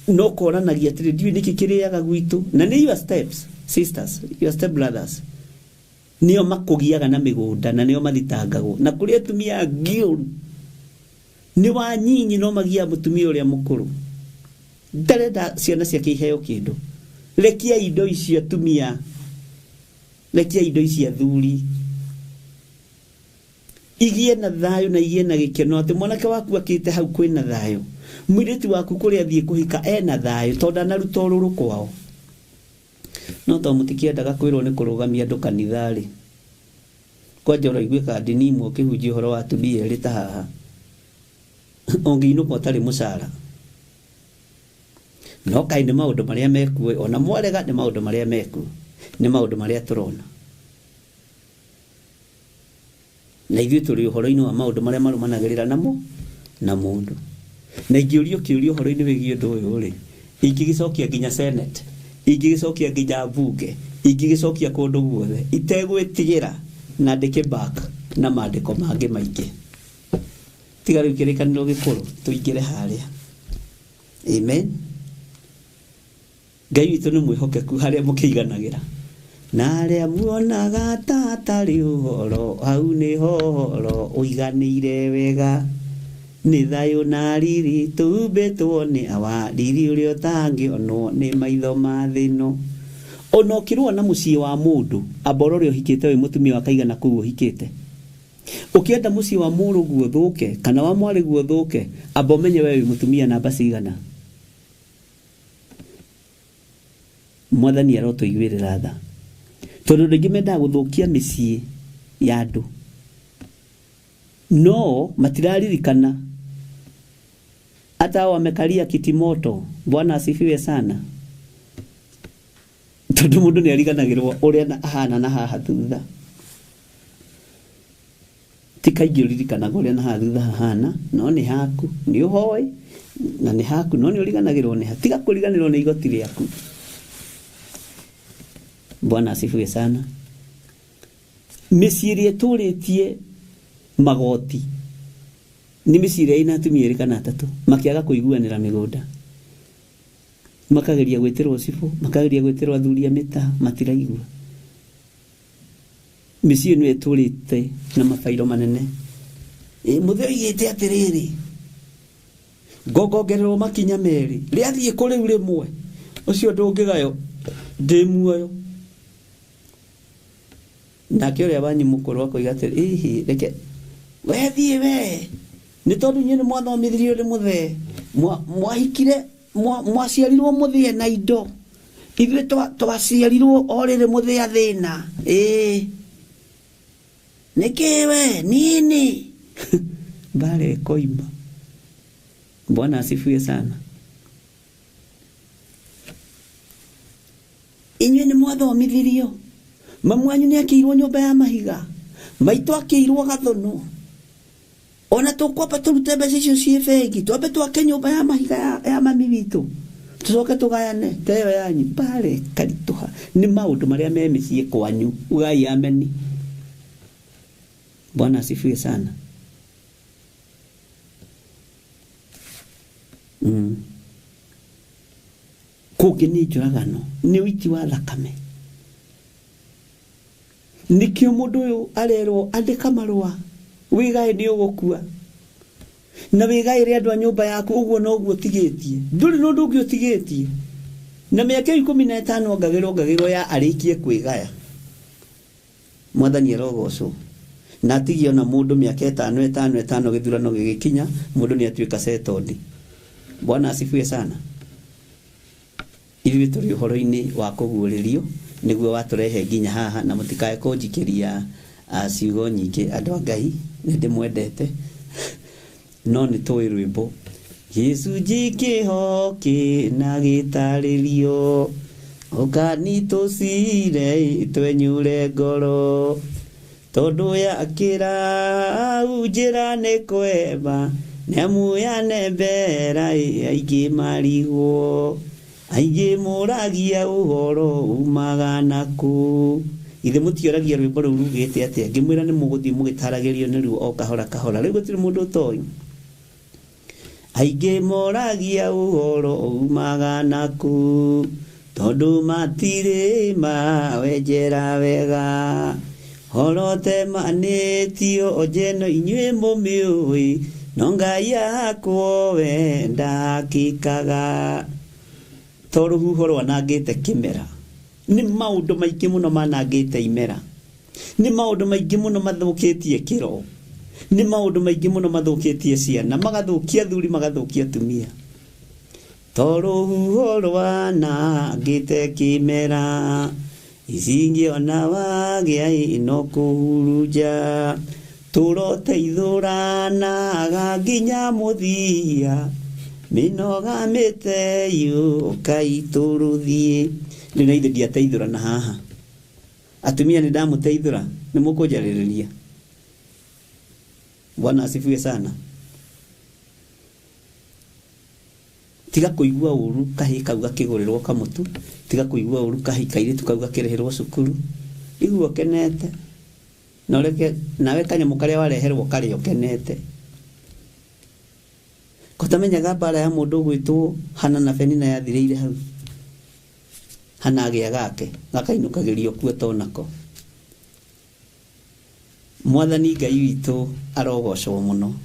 S4: no koranagia atĩrĩ ndiũĩ nĩkĩ kĩrĩaga gwitũ. Na nĩ your steps sisters, your step brothers. Nĩo makũgiaga na mĩgũnda na nĩo mathitangagwo. Na kũrĩ atumia ngĩũru nĩ wanyinyi no magia mũtumia ũrĩa mũkũrũ. Ndarenda ciana ciake iheo kĩndũ. Rekia indo icio atumia. Rekia indo icio athuri. Igie na thayo na igie na gĩkeno atĩ mwanake waku akĩte hau kwĩna thayo. Mwĩrĩtu waku kũrĩa athiĩ kũhika ena thayo tondũ ndanaruta ũrũrũ kwao. No to mũtikĩendaga kwĩrwo nĩ kũrũgamia andũ kanitha-rĩ. Kwanja ũraiguĩka ndini imwe ũkĩhunjia ũhoro wa atumia erĩ ta haha. Ũngĩinũka ũtarĩ mũcara. No kaĩ nĩ maũndũ marĩa mekuo, ona mwarega nĩ maũndũ marĩa mekuo. nĩ maũndũ marĩa tũrona na ithuĩ tũrĩ ũhoro-inĩ wa maũndũ marĩa marũmanagĩrĩra namo na mũndũ na ingĩũrio kĩũrio ũhoro-inĩ wĩgiĩ ũndũ ũyũ rĩ ingĩgĩcokia nginya senate ingĩgĩcokia nginya bunge ingĩgĩcokia kũndũ guothe itegwĩtigĩra na ndĩke back na maandĩko mangĩ maingĩ tiga rĩu kĩrĩkanĩro gĩkũrũ tũingĩre harĩa amen Ngai witũ nĩ mwĩhokeku harĩa mũkĩiganagĩra na arĩa muonaga ta atarĩ ũhoro hau nĩho ũhoro ũiganĩire wega nĩ thayũ na riri tumbĩtwo nĩ awa riri ũrĩa ũtangĩonwo nĩ maitho ma thĩ ĩno ona ũkĩrũa na mũciĩ wa mũndũ amba ũrĩa ũhikĩte wĩ mũtumia wa kaigana kũu ũhikĩte ũkĩenda mũciĩ wa mũrũguo thũke kana wa mwarĩguo thũke amba ũmenye wewe wĩ mũtumia namba cigana Mwathani arotũiguĩrĩra tha tondũ andũ aingĩ mendaga gũthũkia mĩciĩ ya andũ no matiraririkana hata wamekalia kiti moto Bwana asifiwe sana tondũ mũndũ nĩ ariganagĩrwo ũrĩa ahana na haha thutha ti kaingĩ ũririkanaga ũrĩa na haha thutha hahana no nĩ haku nĩ ũhoĩ na nĩ haku no nĩ ũriganagĩrwo nĩ tiga kũriganĩrwo nĩ igoti rĩaku Bwana asifiwe sana mĩciĩ ĩrĩa ĩtũrĩtie magoti nĩ mĩciĩ ĩrĩa ĩna atumia erĩ kana atatũ makĩaga kũiguanĩra mĩgũnda makageria gwĩtĩrwo cibũ makageria gwĩtĩrwo athuri a mĩta matiraigua mĩciĩ ĩno ĩtũrĩte na mabairo manene mũthee oigĩte atĩrĩrĩ ngongongererwo makinya merĩ rĩathiĩ kũrĩ rĩmwe ũcio ndũngĩgayo ndĩ muoyo nake ũrĩa wanyu mũkũrũ akoiga atĩrĩ reke wethiĩ we nĩ tondũ inyuĩ nĩ mwathomithirio nĩ mũthee mwahikire mwaciarirwo mũthee na indo ithuĩ twaciarirwo o rĩrĩ mũthee athĩna nĩkĩ we nini mbara ĩkoima Bwana asifiwe sana inyuĩ nĩ mwathomithirio mamu wanyu nĩ akĩirwo nyũmba ya mahiga maitũ akĩirwo gathono ona tũkwamba tũrute mbeca icio ciĩ bengi twambe twake nyũmba ya mahiga ya mami witũ tũcoke tũgayane teyo yanyu mbare karitũha nĩ maũndũ marĩa me mĩciĩ kwanyu ugai ameni Bwana asifiwe sana kũngĩ nĩ njũragano nĩ ũiti wa thakame nikio mũndũ ũyũ arerwo andĩka marũa wĩgae nĩ ũgũkua na wĩgaĩre andũ a nyũmba yaku ũguo no guo tigĩtie ndũrĩ na ũndũ ũngĩ ũtigĩtie na mĩaka 15 ngagĩrwo ya arĩkie kwĩgaya Mwathani arogocwo na atigio na mũndũ mĩaka 5 gĩthurano gĩgĩkinya mũndũ nĩ atuĩka settled Bwana asifiwe sana ithuĩ tũrĩ ũhoro-inĩ wa kũguũrĩrio nĩguo watũrehe nginya haha na mũtikae kũnjikĩria ciugo nyingĩ andũ a Ngai nĩ ndĩmwendete no nĩ tũĩ rwĩmbo gĩcunjĩ kĩhoki na gĩtarĩrio ũkanitũcire twenyure ngoro tondũ yakĩra njĩra nĩ kwema nĩamu yanembera aingĩ marigwo aingĩ mũragia ũhoro umaga naku ithe mũtioragia rwĩmbo rũu rugĩte atĩa ngĩmwĩra nĩ mũgũthiĩ mũgĩtaragĩrio nĩ ruo o kahora kahora rĩu gũtirĩ mũndũ ũtoĩ aingĩ moragia ũhoro umaga naku tondũ matirĩ mawenjera wega horote manĩtio njeno inyuĩ mũmĩũĩ no Ngai yakwo we ndakĩkaga to rũhuho rwanangĩte kĩmera nĩ maũndũ maingĩ mũno manangĩte imera nĩ maũndũ maingĩ mũno mathũkĩtie kĩro nĩ maũndũ maingĩ mũno mathũkĩtie ciana magathũkia athuri magathũkia atumia to rũhuho rwanangĩte kĩmera isingĩona wagĩa ino kũhurunja tũroteithũranaga nginya mũthia mĩnoga mĩteyo kaitũrũthiĩ rĩu na ithe ndiateithũrana haha atumia ni ndamuteithura ni mukunjaririria. Bwana asifiwe sana. Tiga kuigua uru kahi kauga kigurirwo kamutu, tiga kuigua uru kahi kaire tukauga kireherwo cukuru. Iguo kenete. Na reke nawe kanyamu karia wareherwo kario kenete. Kotamenyaga bara ya mundu gwitwo Hana na Penina yathireire hau. Hana agia gake gakainukagirio kuo tonako. Mwathani Ngai witũ arogocwo muno.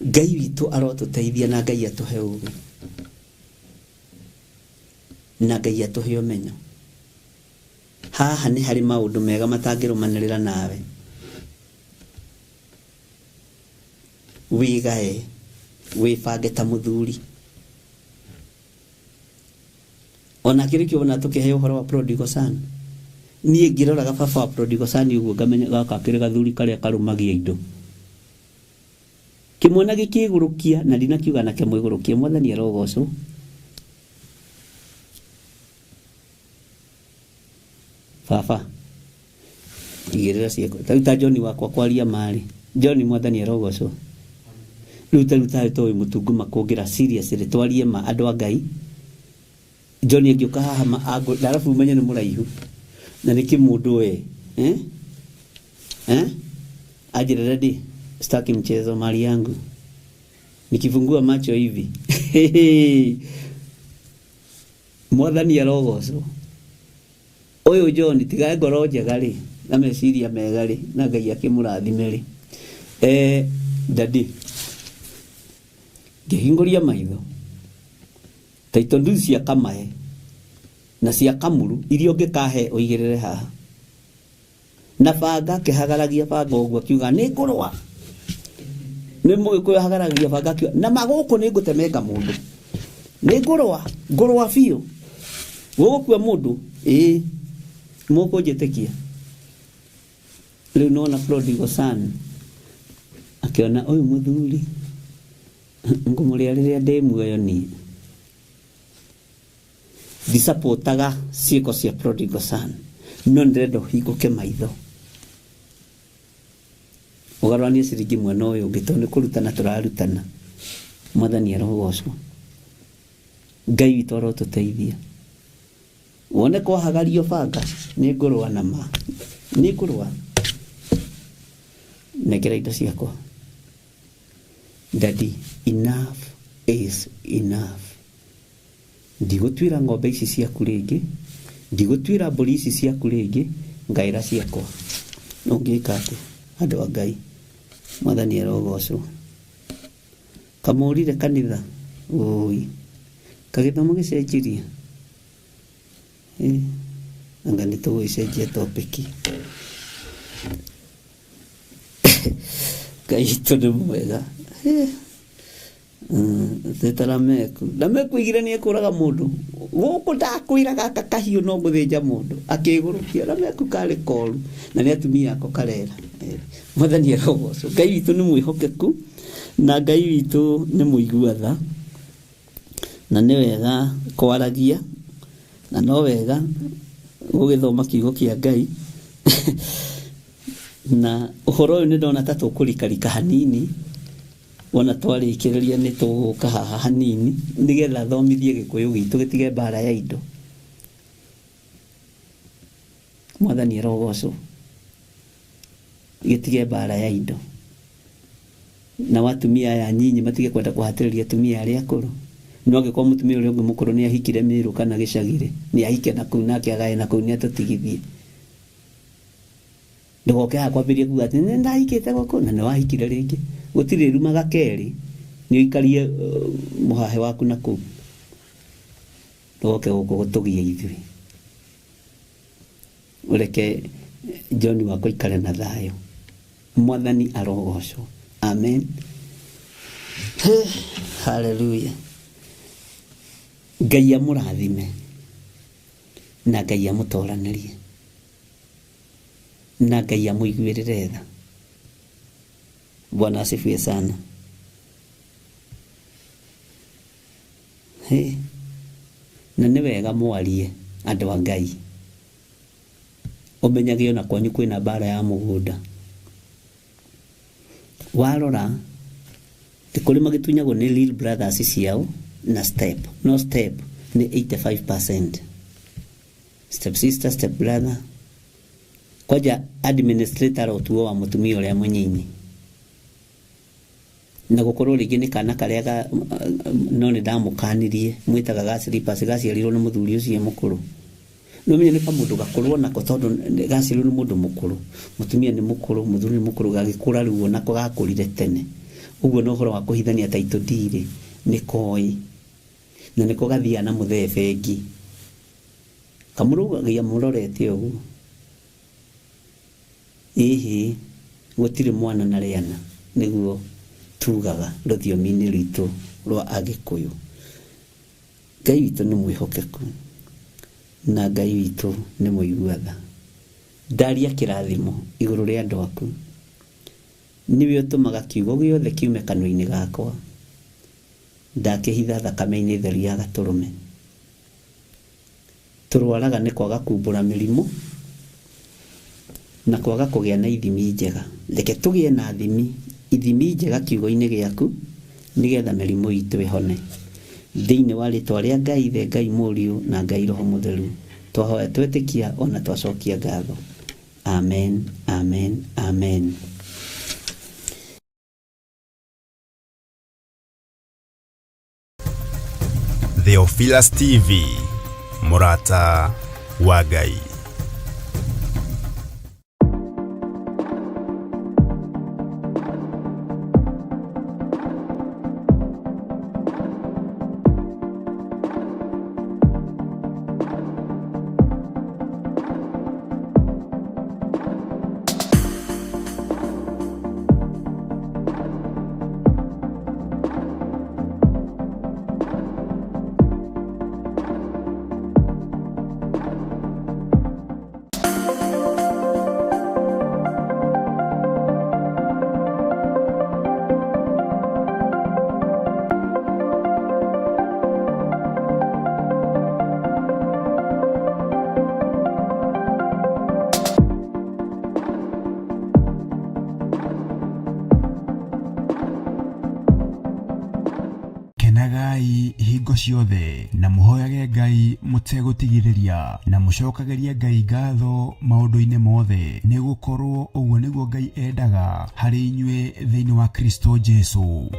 S4: Ngai witũ arotuteithia na Ngai atuhe ũgĩ. Na Ngai atuhe ũmenyo. Haha nĩ harĩ maũndũ mega matangĩrũmanĩrĩra nawe. Wigae, wibange ta mũthuri. Ona kĩrĩkĩo ona tũkĩhe ũhoro wa prodigal son. Niĩ ngĩroraga baba wa prodigal son ũguo ngamenya gaka kĩrĩ gathuri karĩa karũmagia indo. Kĩmwana gĩkĩgũrũkia na ndinakiuga nake mwĩgũrũkia, Mwathani arogocwo. Baba igĩrĩra cieko. Taruta John wakwa kwaria marĩ. John Mwathani arogocwo. Ruta toy mutungu makũngira seriously twarie ma andũ a Ngai. John angĩũka haha arabu menye nĩ mũraihu. Na nĩ kĩmũndũ Ajira ready. Staki mchezo mali yangu. Nikifungua macho hivi. Mwathani arogocwo. Oyo John tigae ngoro njega rĩ na meciria mega rĩ na Ngai akĩmũrathime rĩ. Daddy ngĩhingũria maitho taito ndu cia kamae na cia kamuru irio ngĩkahe ũigĩrĩre haha na banga kĩhagaragia banga ũguo akiuga nĩ ngũrũa nĩ mũgĩkũyũ hagaragia banga akiuga na magũkũ nĩ ngũtemenga mũndũ nĩ ngũrũa biũ gũgũkua mũndũ mũkũnjĩtĩkia rĩu nona prodigal son akiona ũyũ mũthuri ngũmũrĩa rĩrĩa ndĩ muoyo niĩ ndisapotaga ciĩko cia prodigal son no ndĩrenda ũhingũke maitho ũgarũranie ciringi mwena ũyũ ũngĩ tondũ nĩ kũrutana tũrarutana. Mwathani arogocwo. Ngai witũ arotũteithia. Wone kwahagario banga nĩ ngũrũa na ma nĩ ngũrũa nekera indo ciakwa. Daddy, enough is enough. Ndigũtuĩra ng'ombe ici ciaku rĩngĩ, ndigũtuĩra mbũri ici ciaku rĩngĩ, ngaĩra ciakwa. No ngĩka atĩ andũ a Ngai. Mwathani arogocwo. Kamũrire kanitha oi kagĩthomo gĩcenjirie. Anga nĩtũgũcenjia topic. Ngai tondũ mwega. Tetarameku Lameku igire nĩ ekũraga mũndũ gũkũ ndakwĩra gaka kahiũ no gũthĩnja mũndũ akĩgũrũkia Lameku karĩ koru na nĩ atumia ako karera. Mwathani arogocwo. Ngai witũ nĩ mwĩhokeku na Ngai witũ nĩ mũiguatha na nĩ wega kwaragia na no wega gũgĩthoma kiugo kĩa Ngai. Na ũhoro ũyũ nĩ ndona ta tũkũrikarika hanini wona twarĩkĩrĩria nĩ tũgũka haha hanini nĩgetha thomithie Gĩkũyũ gitũ gĩtige mbara ya indo. Mwathani arogocwo. Gĩtige mbara ya indo na watumia aya nyinyi matige kwenda kũhatĩrĩria atumia arĩa akũrũ. No angĩkorwo mũtumia ũrĩa ũngĩ mũkũrũ nĩ ahikire Mĩrũ kana gĩcagĩrĩ nĩ ahike na kũu nake agae na kũu nĩ atũtigithie. Ndogoke akwambĩrĩria kuuga atĩ nĩ ndahikĩte gũkũ na nĩ wahikire rĩngĩ. Gũtirĩ rumaga kerĩ nĩ ũikarie mũhahe waku na kũu. Ndogoke gũkũ gũtũgia ithuĩ. Ũreke John wakwa ikare na thayũ. Mwathani arogocwo. Amen. Hallelujah. Ngai amũrathime na Ngai amũtoranĩrie na Ngai amũiguĩrĩre tha. Bwana asifiwe sana. Na nĩ wega mwarie andũ a Ngai. umenyage ona kwanyu kwina bara ya mugunda warora tikuri magitunyagwo ni Little Brothers ciao na step no step ni 85%, step sister step brother koja administrator otuo wa mutumia uria munyinyi na gukorwo ringi ni kana karia no ni ndamukanirie mwitaga gaslippers gaciarirwo ni muthuri ucio mukuru no menye ni kamundu gakorwo nako tondu gaciarirwo ni mundu mukuru mutumia ni mukuru muthuri ni mukuru gagikura riu nako gakurire tene uguo no horo wa kuhithania title deed ni koi na niko gathia na muthee bengi kamurugagia murorete uguo ihi gutire mwana na riana niguo tugaga ruthiomi-ini rwitu rwa Agikuyu. Ngai witu ni mwihokeku na Ngai witu ni muiguatha ndaria kirathimo iguru ria andu aku niwe utumaga kiugo giothe kiume kanua-ini gakwa ndakihitha thakame-ini theru ya gaturume turwaraga ni kwaga kumbura mirimu na kwaga kugia na ithimi njega reke tugie na ithimi njega kiugo-ini giaku nigetha mirimu itu ihone thiini wa ritwa ria Ngai ithe Ngai Muriu na Ngai Roho Mutheru twahoya twetikia ona twacokia ngatho amen amen amen.
S1: Theophilus TV, Murata wa Ngai.
S2: kenagai hingo ciothe na muhoyage Ngai mutegutigireria na mucokagerie Ngai ngatho maundu-ini mothe ni gukorwo uguo niguo Ngai endaga hari inyue thiini wa Kristo Jesu.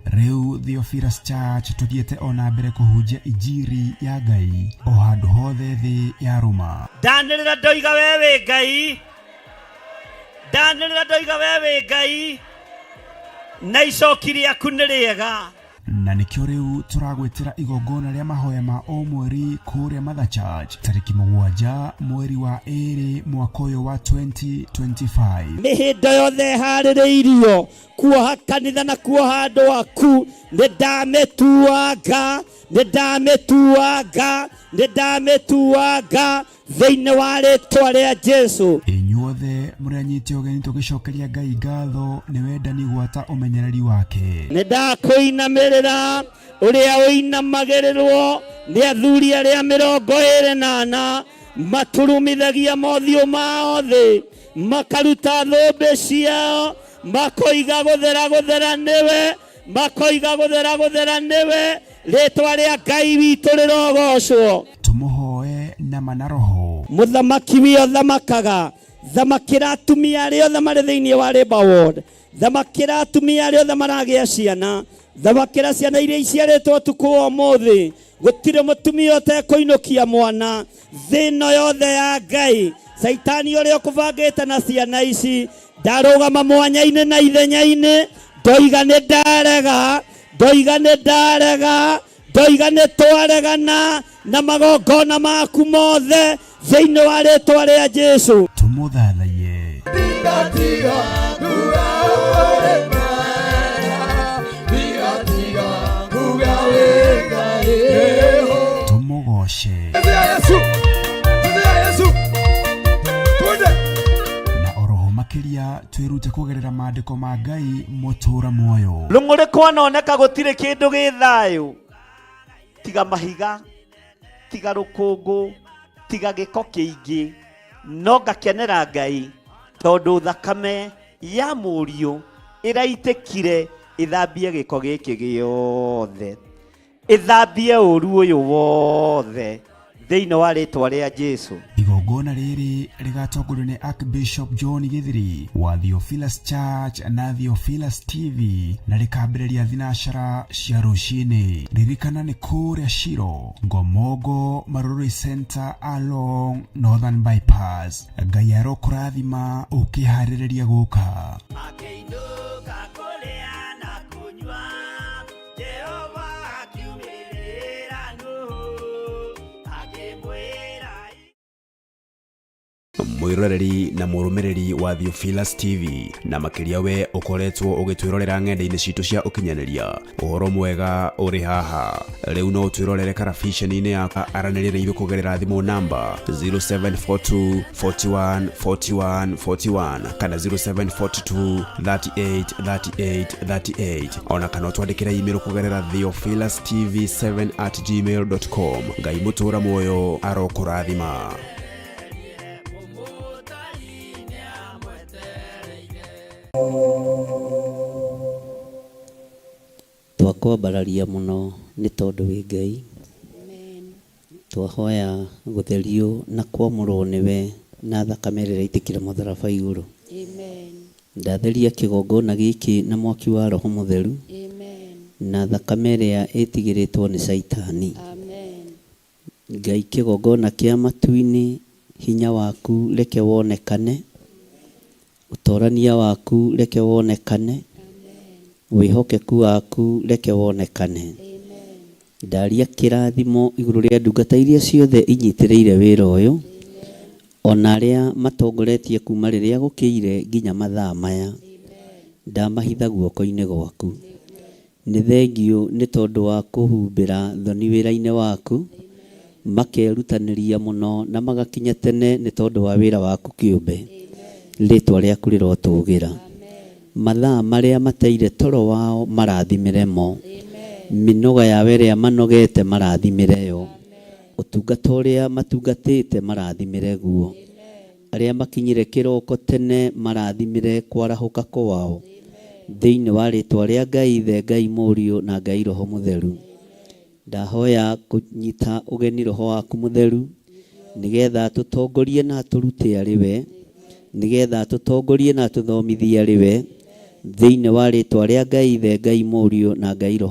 S2: Riu Theophilus Church tuthiete ona mbere kuhunjia injiri ya Ngai o handu hothe thi ya Roma.
S10: Ndanirira ndoiga wewe Ngai, ndanirira ndoiga wewe Ngai, na icoki riaku ni riega.
S2: Na nikio riu turagwetera igongona ria mahoya ma o mweri kuria Mother Church tariki 7 mweri wa 2 mwaka uyu wa 2025.
S10: Mihindo yothe haririirio kuoha kanitha na kuoha andu aku ni ndamituanga thiini wa ritwa ria Jesu.
S2: Inyuothe murianyite ugeni tugicokeria Ngai ngatho ni wendani gwata umenyereri wake.
S10: Ni ndakuinamirira uria uinamagirirwo ni athuri aria 28 maturumithagia mothiũ mao thĩ makaruta thũmbĩ ciao makoiga guthera niwe ritwa ria Ngai witu rirogocwo.
S2: Tumuhoe na manaroho.
S10: Muthamaki wio thamakaga thamakira atumia aria othe mari thiini wa Labour Ward, thamakira atumia aria othe maragia ciana, thamakira ciana iria iciaritwo tuku umuthi gutire mutumia utekuinukia mwana thino yothe ya Ngai. Saitani uria ukubangite na ciana ici ndarugama mwanya-ini na ithenya-ini ndoiga ni twaregana na magongona maku mothe thiini wa ritwa ria Jesu.
S2: Tumuthathaie. Tumugoshe. Na oroho makiria twirute kugerera maandiko ma Ngai mutura muoyo.
S10: Lunguri kwanoneka gutire kindu gi thayu tiga mahiga tiga rukungu tiga gĩko kĩingĩ no ngakenera Ngai tondũ thakame ya mũriũ ĩraitĩkire ĩthambie gĩko gĩkĩ gĩothe, ĩthambie ũru ũyũ wothe thĩinĩ wa rĩtwa rĩa Jesũ.
S2: Igongona rĩrĩ rĩgatongorio nĩ Archbishop John Githiri wa Theophilus Church na Theophilus TV na rĩkambĩrĩria thinacara cia rũcinĩ. Ririkana nĩ kũrĩa Shiro, Ngomongo Maroroi Center along Northern Bypass. Ngai arokũrathima ũkĩharĩrĩria gũka.
S1: mwiroreri na murumiriri wa Theophilus TV na makiria we ukoretwo ugitwirorera ng'enda-ini citu cia ukinyaniria uhoro mwega uri haha riu no twirorere karabiceni-ini yakwa aranirire ithu kugerera thimu namba 0742 41 41 41 kana 0742 38 38 38 ona kana twandikira email kugerera theophilustv7@gmail.com. Ngai mutura moyo arokurathima.
S4: Twakwambararia muno ni tondu wi Ngai. Twahoya gutherio na kwamũrwo niwe na thakame ĩrĩa ĩraitĩkire mũtharaba igũrũ. Ndatheria kĩgongona gĩkĩ na mwaki wa Roho Mũtheru na thakame ĩrĩa ĩtigĩrĩtwo nĩ Saitani. Ngai, kĩgongona kĩa matu-inĩ, hinya waku reke wonekane, utorania waku reke wonekane, wihokeku waku reke wonekane. Ndaria kĩrathimo igũrũ rĩa ndungata iria ciothe inyitĩrĩire wĩra ũyũ, ona arĩa matongoretie kuma rĩrĩa gũkĩire nginya mathaa maya. Ndamahitha guoko-inĩ gwaku. Nĩ thengio nĩ tondũ wa kũhumbĩra thoni wĩra-inĩ waku, makerutanĩria mũno na magakinya tene nĩ tondũ wa wĩra waku kĩũmbe. Rĩtwa rĩaku rĩrotũgĩra. Mathaa marĩa mateire toro wao marathimĩre mo. Mĩnoga yao ĩrĩa manogete marathimĩre yo. Ũtungata ũrĩa matungatĩte marathimĩre guo. Arĩa makinyire kĩroko tene marathimĩre kwarahũka kwao. Thĩinĩ wa rĩtwa rĩa Ngai Ithe, Ngai Mũriũ na Ngai Roho Mũtheru. Ndahoya kũnyita ũgeni Roho waku Mũtheru nĩgetha tũtongorie na tũrute arĩ we, nĩgetha tũtongorie na tũthomithie arĩ we, thĩinĩ wa rĩtwa rĩa Ngai Ithe, Ngai Mũriũ na Ngai Roho